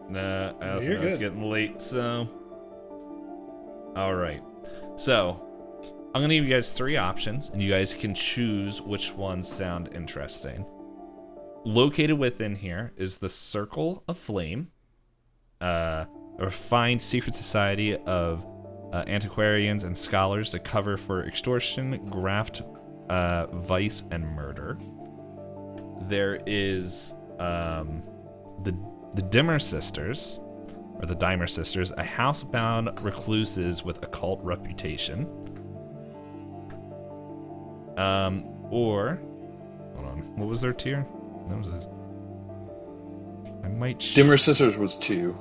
Nah, I also You're know it's good. getting late, so. Alright. So, I'm going to give you guys 3 options, and you guys can choose which ones sound interesting. Located within here is the Circle of Flame, a refined secret society of antiquarians and scholars to cover for extortion, graft, vice, and murder. There is the Dimmer Sisters, or the Dimer Sisters, a housebound recluses with occult reputation. Or, hold on, what was their tier? That was it. I might. Dimmer Sisters was 2.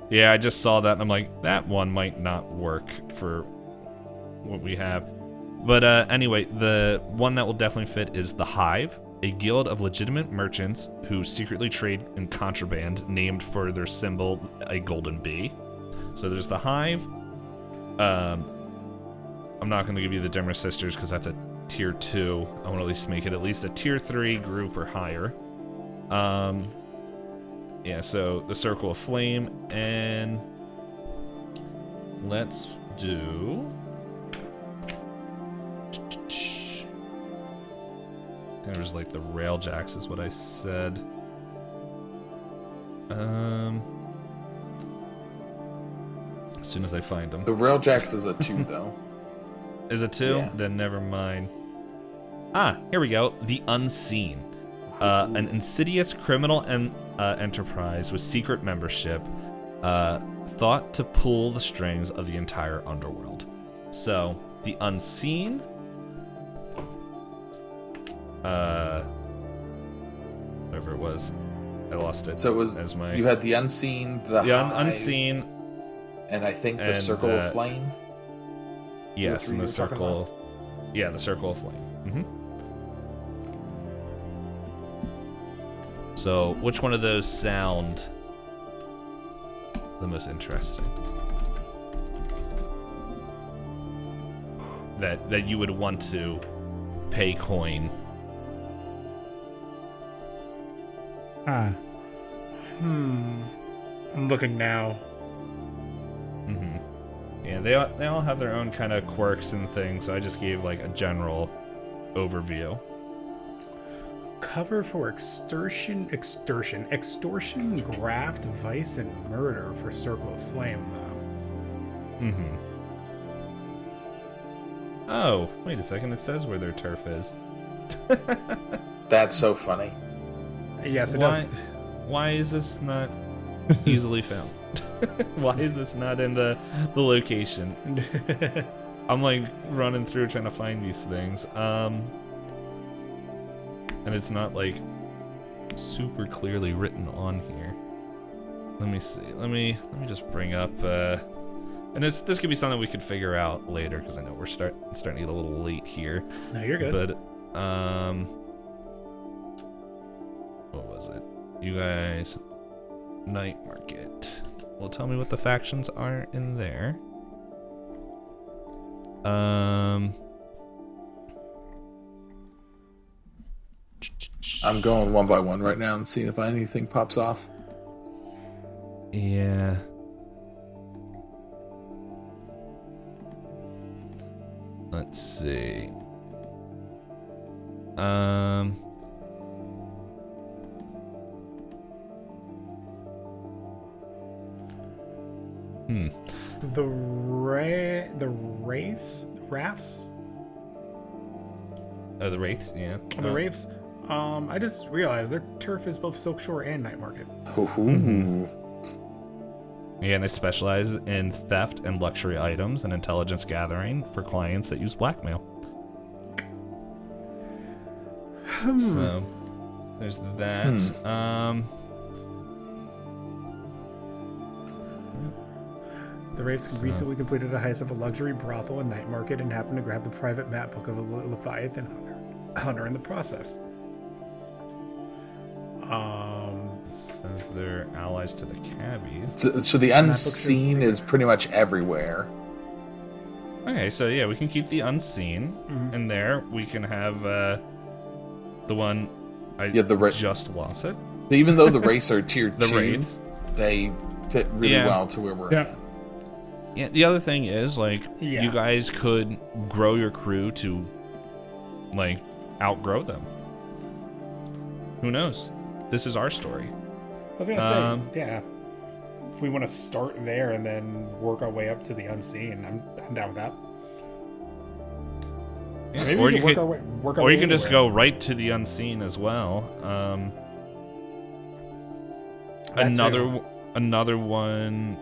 Yeah, I just saw that and I'm like, that one might not work for what we have. But anyway, the one that will definitely fit is the Hive, a guild of legitimate merchants who secretly trade in contraband, named for their symbol, a golden bee. So there's the Hive. I'm not going to give you the Dimmer Sisters because that's a tier 2. I want to at least make it at least a tier 3 group or higher. Yeah, so the Circle of Flame, and let's do... There's like the Railjacks is what I said. As soon as I find them. The Railjacks is a 2 though. Is it 2? Yeah. Then never mind. Ah, here we go. The Unseen. An insidious criminal enterprise with secret membership thought to pull the strings of the entire underworld. So, the Unseen... whatever it was. I lost it. So it was as my... you had the Unseen, the Hive, Unseen... and I think the and, Circle of Flame. Yes, three and the you were talking Circle... Yeah, the Circle of Flame. Mm-hmm. So, which one of those sound the most interesting? That you would want to pay coin. I'm looking now. Mm-hmm. Yeah, they all have their own kind of quirks and things, so I just gave like a general overview. Cover for extortion, graft, vice, and murder for Circle of Flame, though. Mm-hmm. Oh, wait a second. It says where their turf is. That's so funny. Yes, it Why? does. Why is this not easily found? Why is this not in the location? I'm like running through trying to find these things. And it's not like super clearly written on here. Let me see. Let me just bring up and this could be something we could figure out later because I know we're starting to get a little late here. No, you're good. But what was it? You guys, night market. Well, tell me what the factions are in there. I'm going one by one right now and seeing if anything pops off. Yeah. Let's see. The wraiths? Rafts? Oh, the wraiths, yeah. The wraiths? I just realized their turf is both Silk Shore and Night Market. Ooh. Yeah, and they specialize in theft and luxury items and intelligence gathering for clients that use blackmail. So, there's that. The Wraiths recently completed a heist of a luxury brothel and night market and happened to grab the private map book of a Leviathan hunter in the process. Says they're allies to the cabbies. So the unseen is pretty much everywhere. Okay, so yeah, we can keep the unseen in there. We can have the one I just lost it. Even though the wraiths are tier 2, The wraiths. they fit really well to where we're at. Yeah, the other thing is, like, you guys could grow your crew to, like, outgrow them. Who knows? This is our story. I was gonna say, yeah. If we want to start there and then work our way up to the unseen, I'm down with that. Yeah. Maybe Or we you can could, work our or way you can just anywhere. go right to the unseen as well. Another one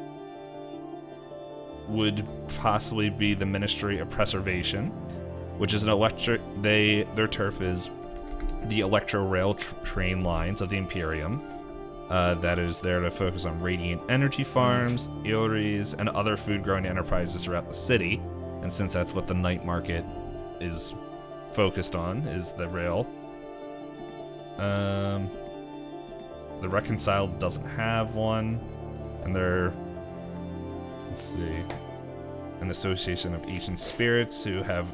would possibly be the Ministry of Preservation, which is an their turf is the electro rail train lines of the Imperium. That is there to focus on radiant energy farms, eateries, and other food-growing enterprises throughout the city. And since that's what the night market is focused on, is the rail. The Reconciled doesn't have one, and they're, let's see, an association of ancient spirits who have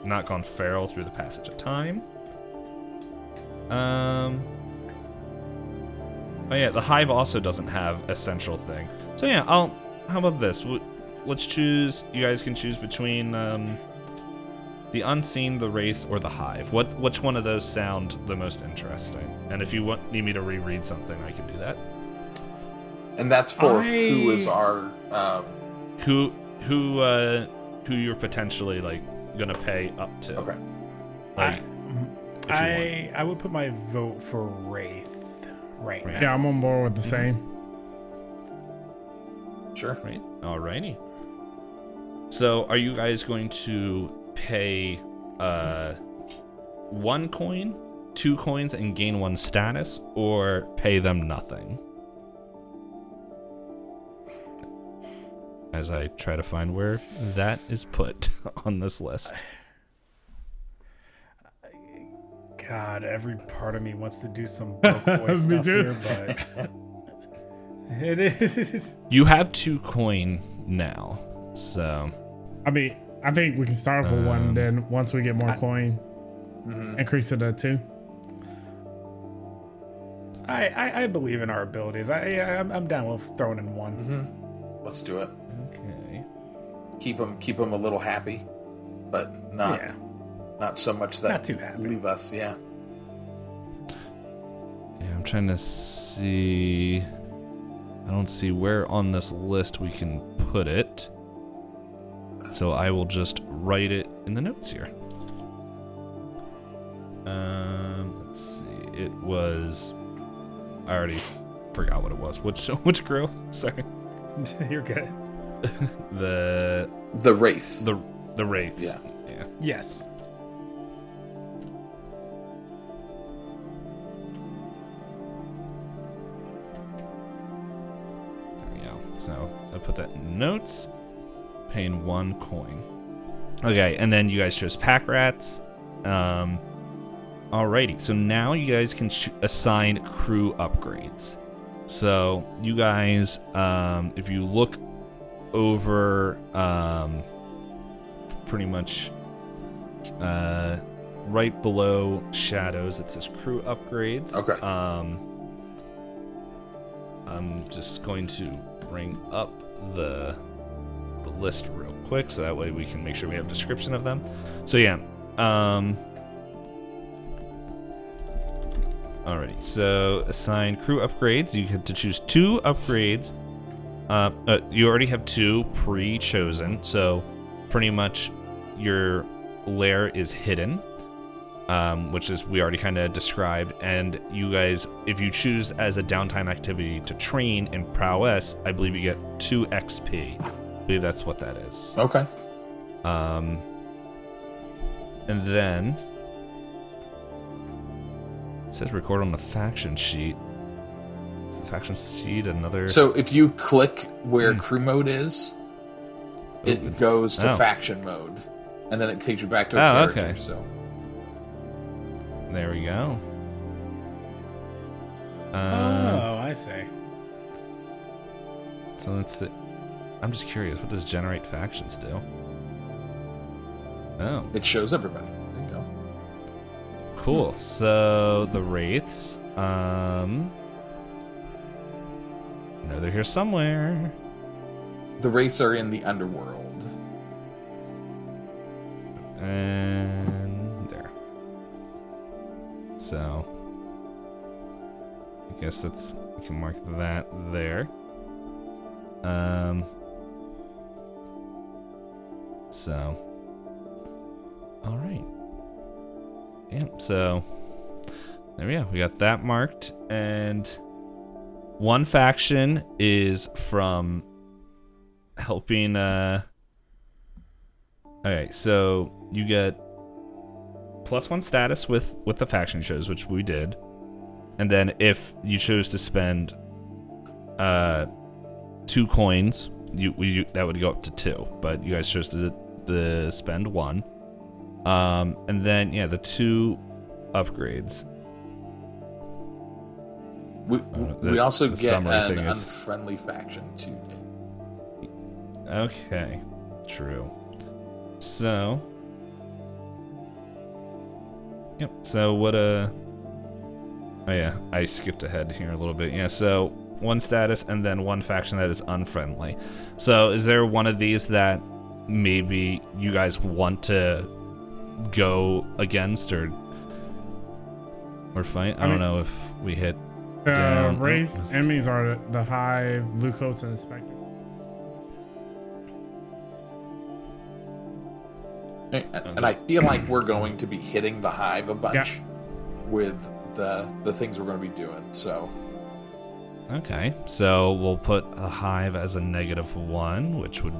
not gone feral through the passage of time. Oh yeah, the Hive also doesn't have a central thing. So yeah, how about this? Let's choose. You guys can choose between the Unseen, the Wraith, or the Hive. Which one of those sound the most interesting? And if you need me to reread something, I can do that. And that's for who is our who you're potentially like gonna pay up to. Okay. Like, I would put my vote for Wraith right now. Yeah, I'm on board with the same. Sure. Right. Alrighty. So, are you guys going to pay 1 coin, 2 coins, and gain 1 status, or pay them nothing? As I try to find where that is put on this list. God, every part of me wants to do some broke boy stuff here, but it is. You have 2 coin now, so. I mean, I think we can start off with 1, then once we get more coin, increase it to 2. I believe in our abilities. I'm down with throwing in 1. Let's do it. Okay. Keep them a little happy, but not so much that Not too happy. leave us. Yeah. Yeah, I'm trying to see. I don't see where on this list we can put it. So I will just write it in the notes here. Let's see. It was. I already forgot what it was. Which crew? Sorry. You're good. The Wraiths. The Wraiths. Yeah. Yes. There we go. So I put that in notes. Paying 1 coin. Okay, and then you guys chose pack rats. Alrighty, so now you guys can assign crew upgrades. So you guys, if you look over, pretty much right below shadows, it says crew upgrades. Okay. I'm just going to bring up the list real quick, so that way we can make sure we have a description of them. So yeah, alrighty, so assign crew upgrades. You get to choose 2 upgrades. You already have 2 pre-chosen, so pretty much your lair is hidden, which is we already kind of described. And you guys, if you choose as a downtime activity to train in prowess, I believe you get 2 XP. I believe that's what that is. Okay. And then it says record on the faction sheet. Is the faction sheet another? So if you click where crew mode is, it goes to faction mode, and then it takes you back to a character. Okay. So there we go. I see. So that's it. I'm just curious, what does generate factions do? Oh, it shows everybody. There you go. cool. So the Wraiths, no, they're here somewhere. The Wraiths are in the underworld. And there. So I guess that's, we can mark that there. So all right. Yeah, so there we go. We got that marked, and one faction is from helping okay, so you get +1 status with the faction shows, which we did. And then if you chose to spend 2 coins, that would go up to 2, but you guys chose to spend 1. And then yeah, the 2 upgrades. We also the get an thing is unfriendly faction too. okay, true. So yep. So what oh yeah, I skipped ahead here a little bit. Yeah, so 1 status and then 1 faction that is unfriendly. So is there one of these that maybe you guys want to go against or fight? I don't know if we hit down. Race enemies are the Hive, Blue Coats, and the Spectre. And I feel like we're going to be hitting the Hive a bunch with the things we're going to be doing. So Okay, so we'll put a Hive as a -1, which would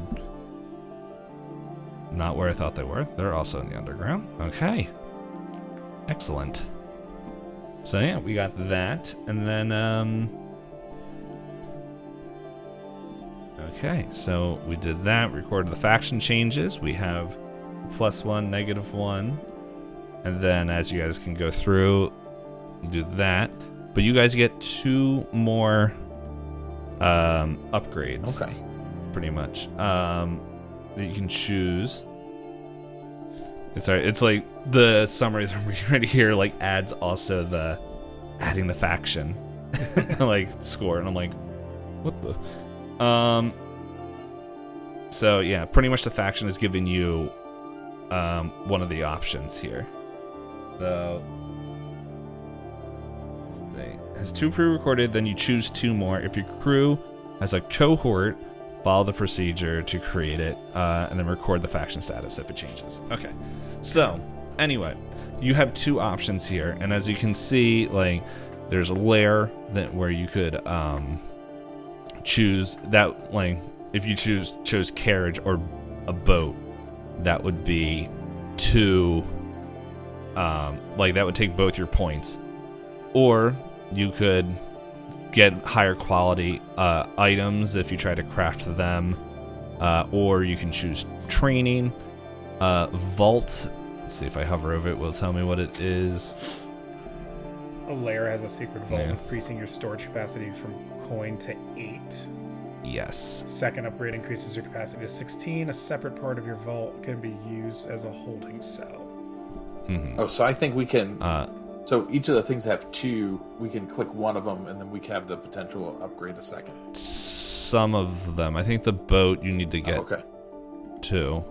not where I thought they were. They're also in the underground. Okay, excellent. So yeah, we got that, and then okay, so we did that. Recorded the faction changes. We have +1, -1, and then as you guys can go through, you do that. But you guys get 2 more upgrades. okay. Pretty much. That you can choose. It's like the summary that I'm reading right here like adds also adding the faction like score, and I'm like, what the? So yeah, pretty much the faction is giving you one of the options here. So has 2 pre-recorded, then you choose 2 more. If your crew has a cohort follow the procedure to create it, and then record the faction status if it changes. Okay. So, anyway, you have two options here, and as you can see, like, there's a layer that where you could choose that, like, if you chose carriage or a boat, that would be two, like, that would take both your points. Or you could get higher quality items if you try to craft them, or you can choose training. Vault, let's see if I hover over it, will tell me what it is. A layer has a secret vault, Yeah. increasing your storage capacity from coin to 8. Yes. Second upgrade increases your capacity to 16. A separate part of your vault can be used as a holding cell. Oh, so I think we can. Uh, So each of the things have two. We can click one of them, and then we have the potential to upgrade a second. some of them. I think the boat you need to get Okay. two.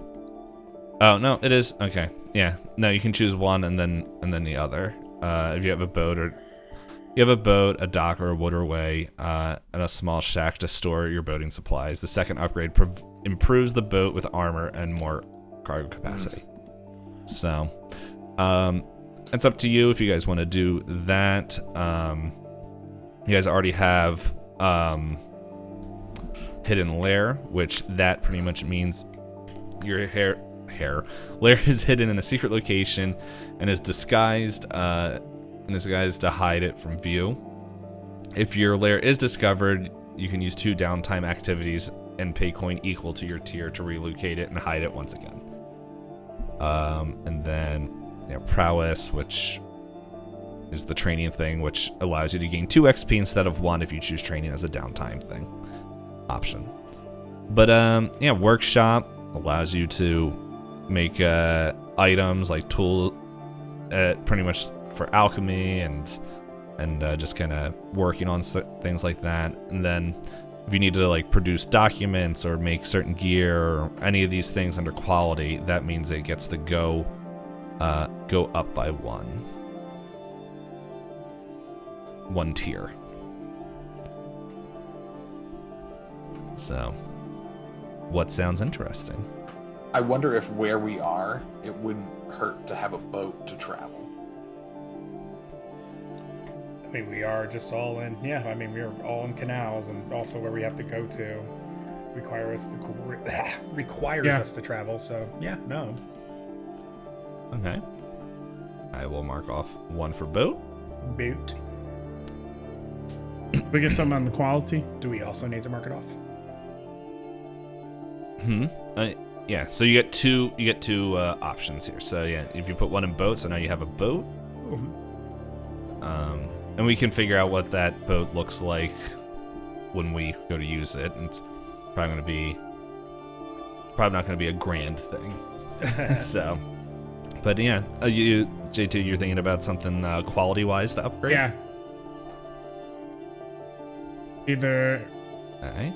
Oh no, it is okay. Yeah, no, you can choose one and then the other. If you have a boat a dock or a waterway, and a small shack to store your boating supplies. The second upgrade improves the boat with armor and more cargo capacity. So, it's up to you if you guys want to do that. You guys already have hidden lair, which that pretty much means your lair is hidden in a secret location and is disguised to hide it from view. If your lair is discovered, you can use 2 downtime activities and pay coin equal to your tier to relocate it and hide it once again. And then prowess, which is the training thing, which allows you to gain 2 XP instead of 1 if you choose training as a downtime thing option. But workshop allows you to make items like tool, pretty much for alchemy and just kind of working on things like that. And then if you need to like produce documents or make certain gear or any of these things under quality, that means it gets to go up by one tier. So, what sounds interesting? I wonder if where we are, it wouldn't hurt to have a boat to travel. I mean, we are just all in. Yeah, I mean, we are all in canals, and also where we have to go to requires us to travel. So yeah, no. Okay. I will mark off 1 for boat. Boot. We get something on the quality. Do we also need to mark it off? Yeah, so you get two options here. So yeah, if you put 1 in boat, so now you have a boat. And we can figure out what that boat looks like when we go to use it. And it's probably not going to be a grand thing. So, but yeah, J2, you're thinking about something quality-wise to upgrade? Yeah. Either Okay.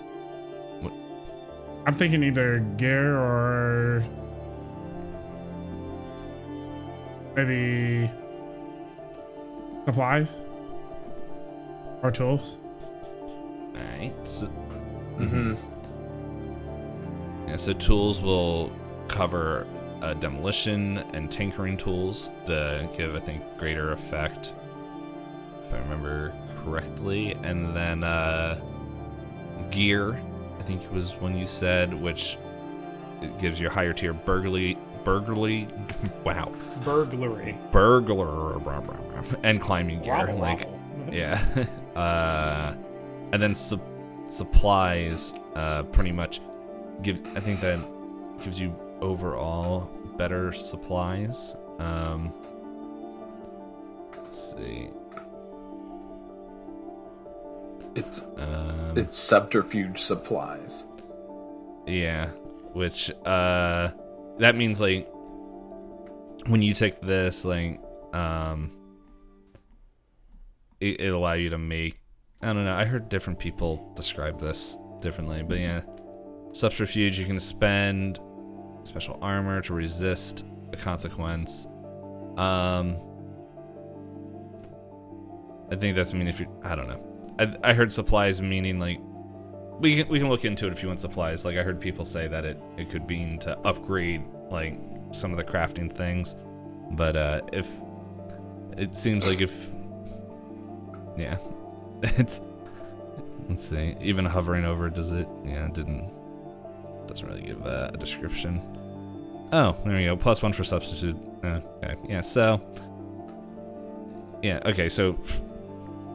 I'm thinking either gear or maybe supplies or tools. Alright. So, Mm-hmm. yeah, so tools will cover demolition and tinkering tools to give, I think, greater effect, if I remember correctly. And then gear, I think it was when you said, which it gives you a higher tier burglary, wow, Burglary. burglar, and climbing gear. Wobble, Like, wobble. yeah. And then supplies, pretty much I think that gives you overall better supplies. Let's see. It's subterfuge supplies. Yeah, which that means like when you take this, like it'll allow you to make, I don't know, I heard different people describe this differently, but yeah, subterfuge, you can spend special armor to resist a consequence. I think that's mean if you, I don't know. I heard supplies meaning like we can look into it if you want supplies. Like I heard people say that it could mean to upgrade like some of the crafting things, but if it seems like yeah, it's, let's see, even hovering over does it? Yeah, it doesn't really give a description. Oh, there we go. +1 for substitute. Okay, yeah. So yeah, okay. So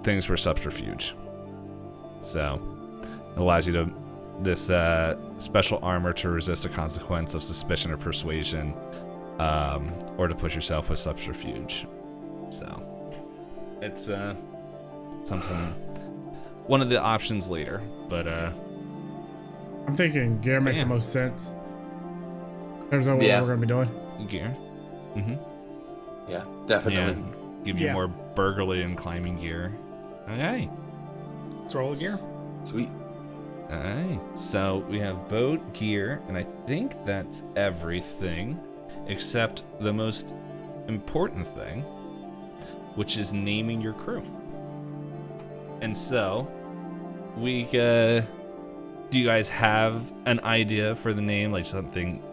things for subterfuge. So it allows you to this special armor to resist the consequence of suspicion or persuasion, or to push yourself with subterfuge. So it's something, one of the options later, but I'm thinking gear makes the most sense. There's no way we're gonna be doing gear. Yeah, definitely. Yeah, give you more burglary and climbing gear. Okay. Let's roll a gear. Sweet. Alright, so we have boat, gear, and I think that's everything except the most important thing, which is naming your crew. And so, do you guys have an idea for the name, like something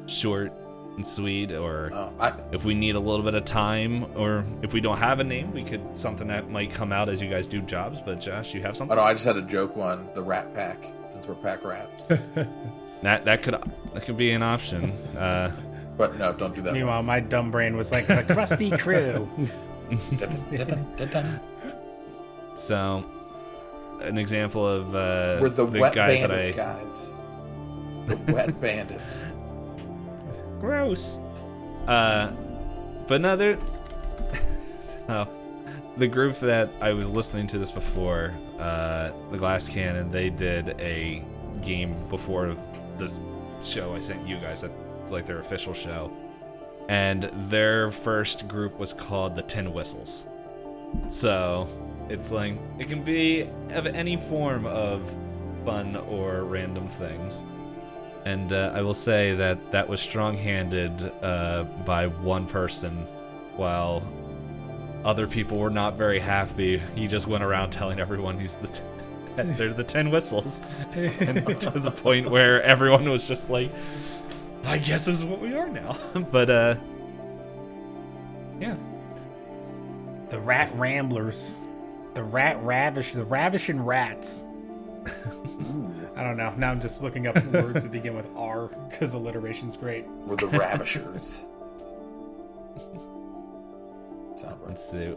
short and sweet, or if we need a little bit of time, or if we don't have a name, we could, something that might come out as you guys do jobs. But Josh, you have something? Oh no, I just had a joke one, the Rat Pack, since we're pack rats. that could be an option. But no, don't do that. Meanwhile, my dumb brain was like, the crusty crew. So, an example of we're the wet guys bandits, guys. The wet bandits. Gross. But no, so, the group that I was listening to this before, the Glass Cannon, they did a game before this show I sent you guys. It's like their official show, and their first group was called the Tin Whistles. So it's like it can be of any form of fun or random things. And I will say that was strong-handed by one person, while other people were not very happy. He just went around telling everyone they're the Tin Whistles, and to the point where everyone was just like, "I guess this is what we are now." But yeah, the Rat Ramblers, the Ravishing Rats. I don't know. Now I'm just looking up words that begin with R because alliteration's great. We're the Ravishers. Let's see.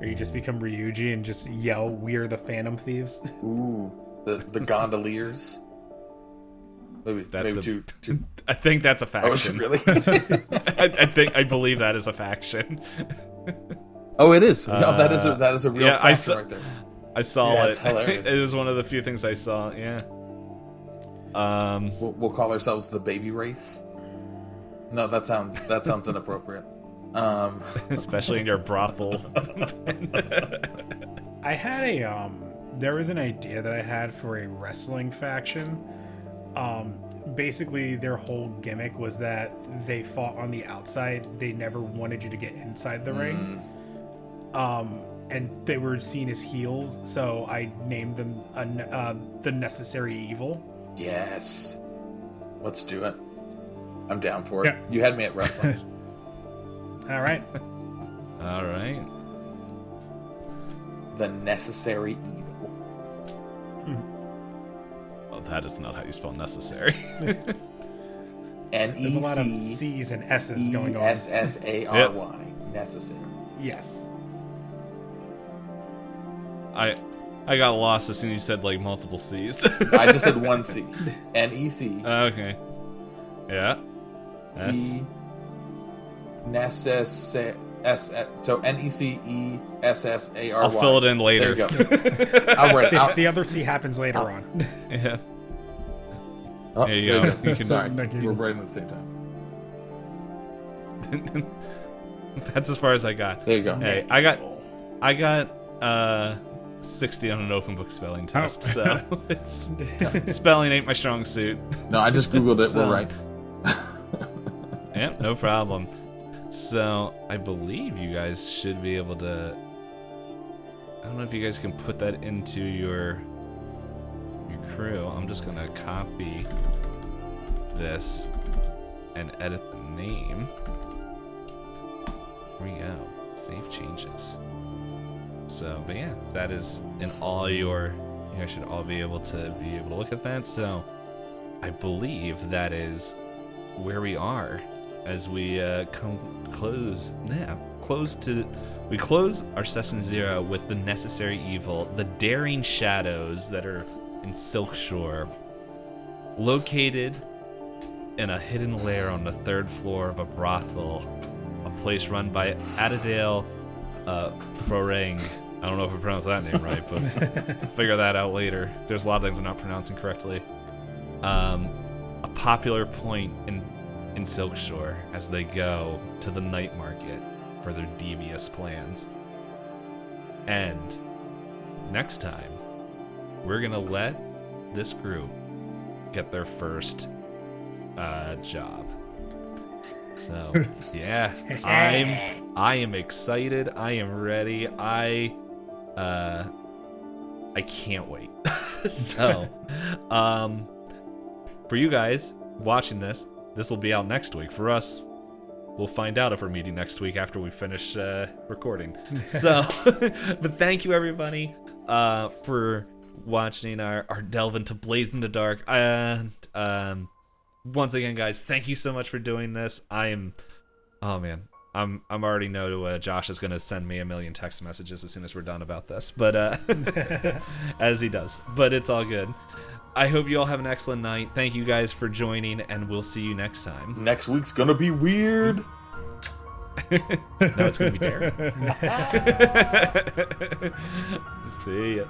Or you just become Ryuji and just yell, "We're the Phantom Thieves." Ooh, the Gondoliers. Maybe two. I think that's a faction. Oh, really? I believe that is a faction. Oh, it is. No, that is a real faction right there. I saw it. It's hilarious. It was one of the few things I saw. Yeah. We'll call ourselves the Baby Wraiths. No, that sounds inappropriate. Especially in your brothel. I had there was an idea that I had for a wrestling faction. Basically their whole gimmick was that they fought on the outside. They never wanted you to get inside the ring. And they were seen as heels, so I named them the Necessary Evil. Yes. Let's do it. I'm down for it. Yeah. You had me at wrestling. All right. All right. The Necessary Evil. Oh, that is not how you spell necessary. There's a lot of C's and S's going on. Necessary. Necessary. Yes. I got lost as soon as you said like multiple C's. I just said one C. N-E-C. Okay. Yeah. S. So Necessary. I'll fill it in later. There you go. I'll write it. The other C happens later on. Yeah. Oh, there you go. You can, sorry, we're writing at the same time. That's as far as I got. There you go. Hey, I got 60 on an open book spelling test, so it's spelling ain't my strong suit. No, I just googled it. So, we're right. Yeah, no problem. So I believe you guys should be able to I don't know if you guys can put that into your crew. I'm just gonna copy this and edit the name. Here we go. Save changes. So, but yeah, that is in all your. You guys should all be able to look at that. So, I believe that is where we are as we close our session 0 with the necessary evil, the daring shadows that are in Silkshore, located in a hidden lair on the 3rd floor of a brothel, a place run by Adadale Froreng. I don't know if I pronounced that name right, but I'll figure that out later. There's a lot of things I'm not pronouncing correctly. A popular point in Silkshore as they go to the night market for their devious plans. And next time, we're gonna let this group get their first job. So yeah, I am excited. I am ready. I can't wait. So, for you guys watching this will be out next week. For us, we'll find out if we're meeting next week after we finish recording. So, but thank you everybody for watching our delve into Blaze in the Dark. And once again, guys, thank you so much for doing this. I'm already know Josh is gonna send me a million text messages as soon as we're done about this, but as he does. But it's all good. I hope you all have an excellent night. Thank you guys for joining, and we'll see you next time. Next week's gonna be weird. No, it's gonna be daring. See ya.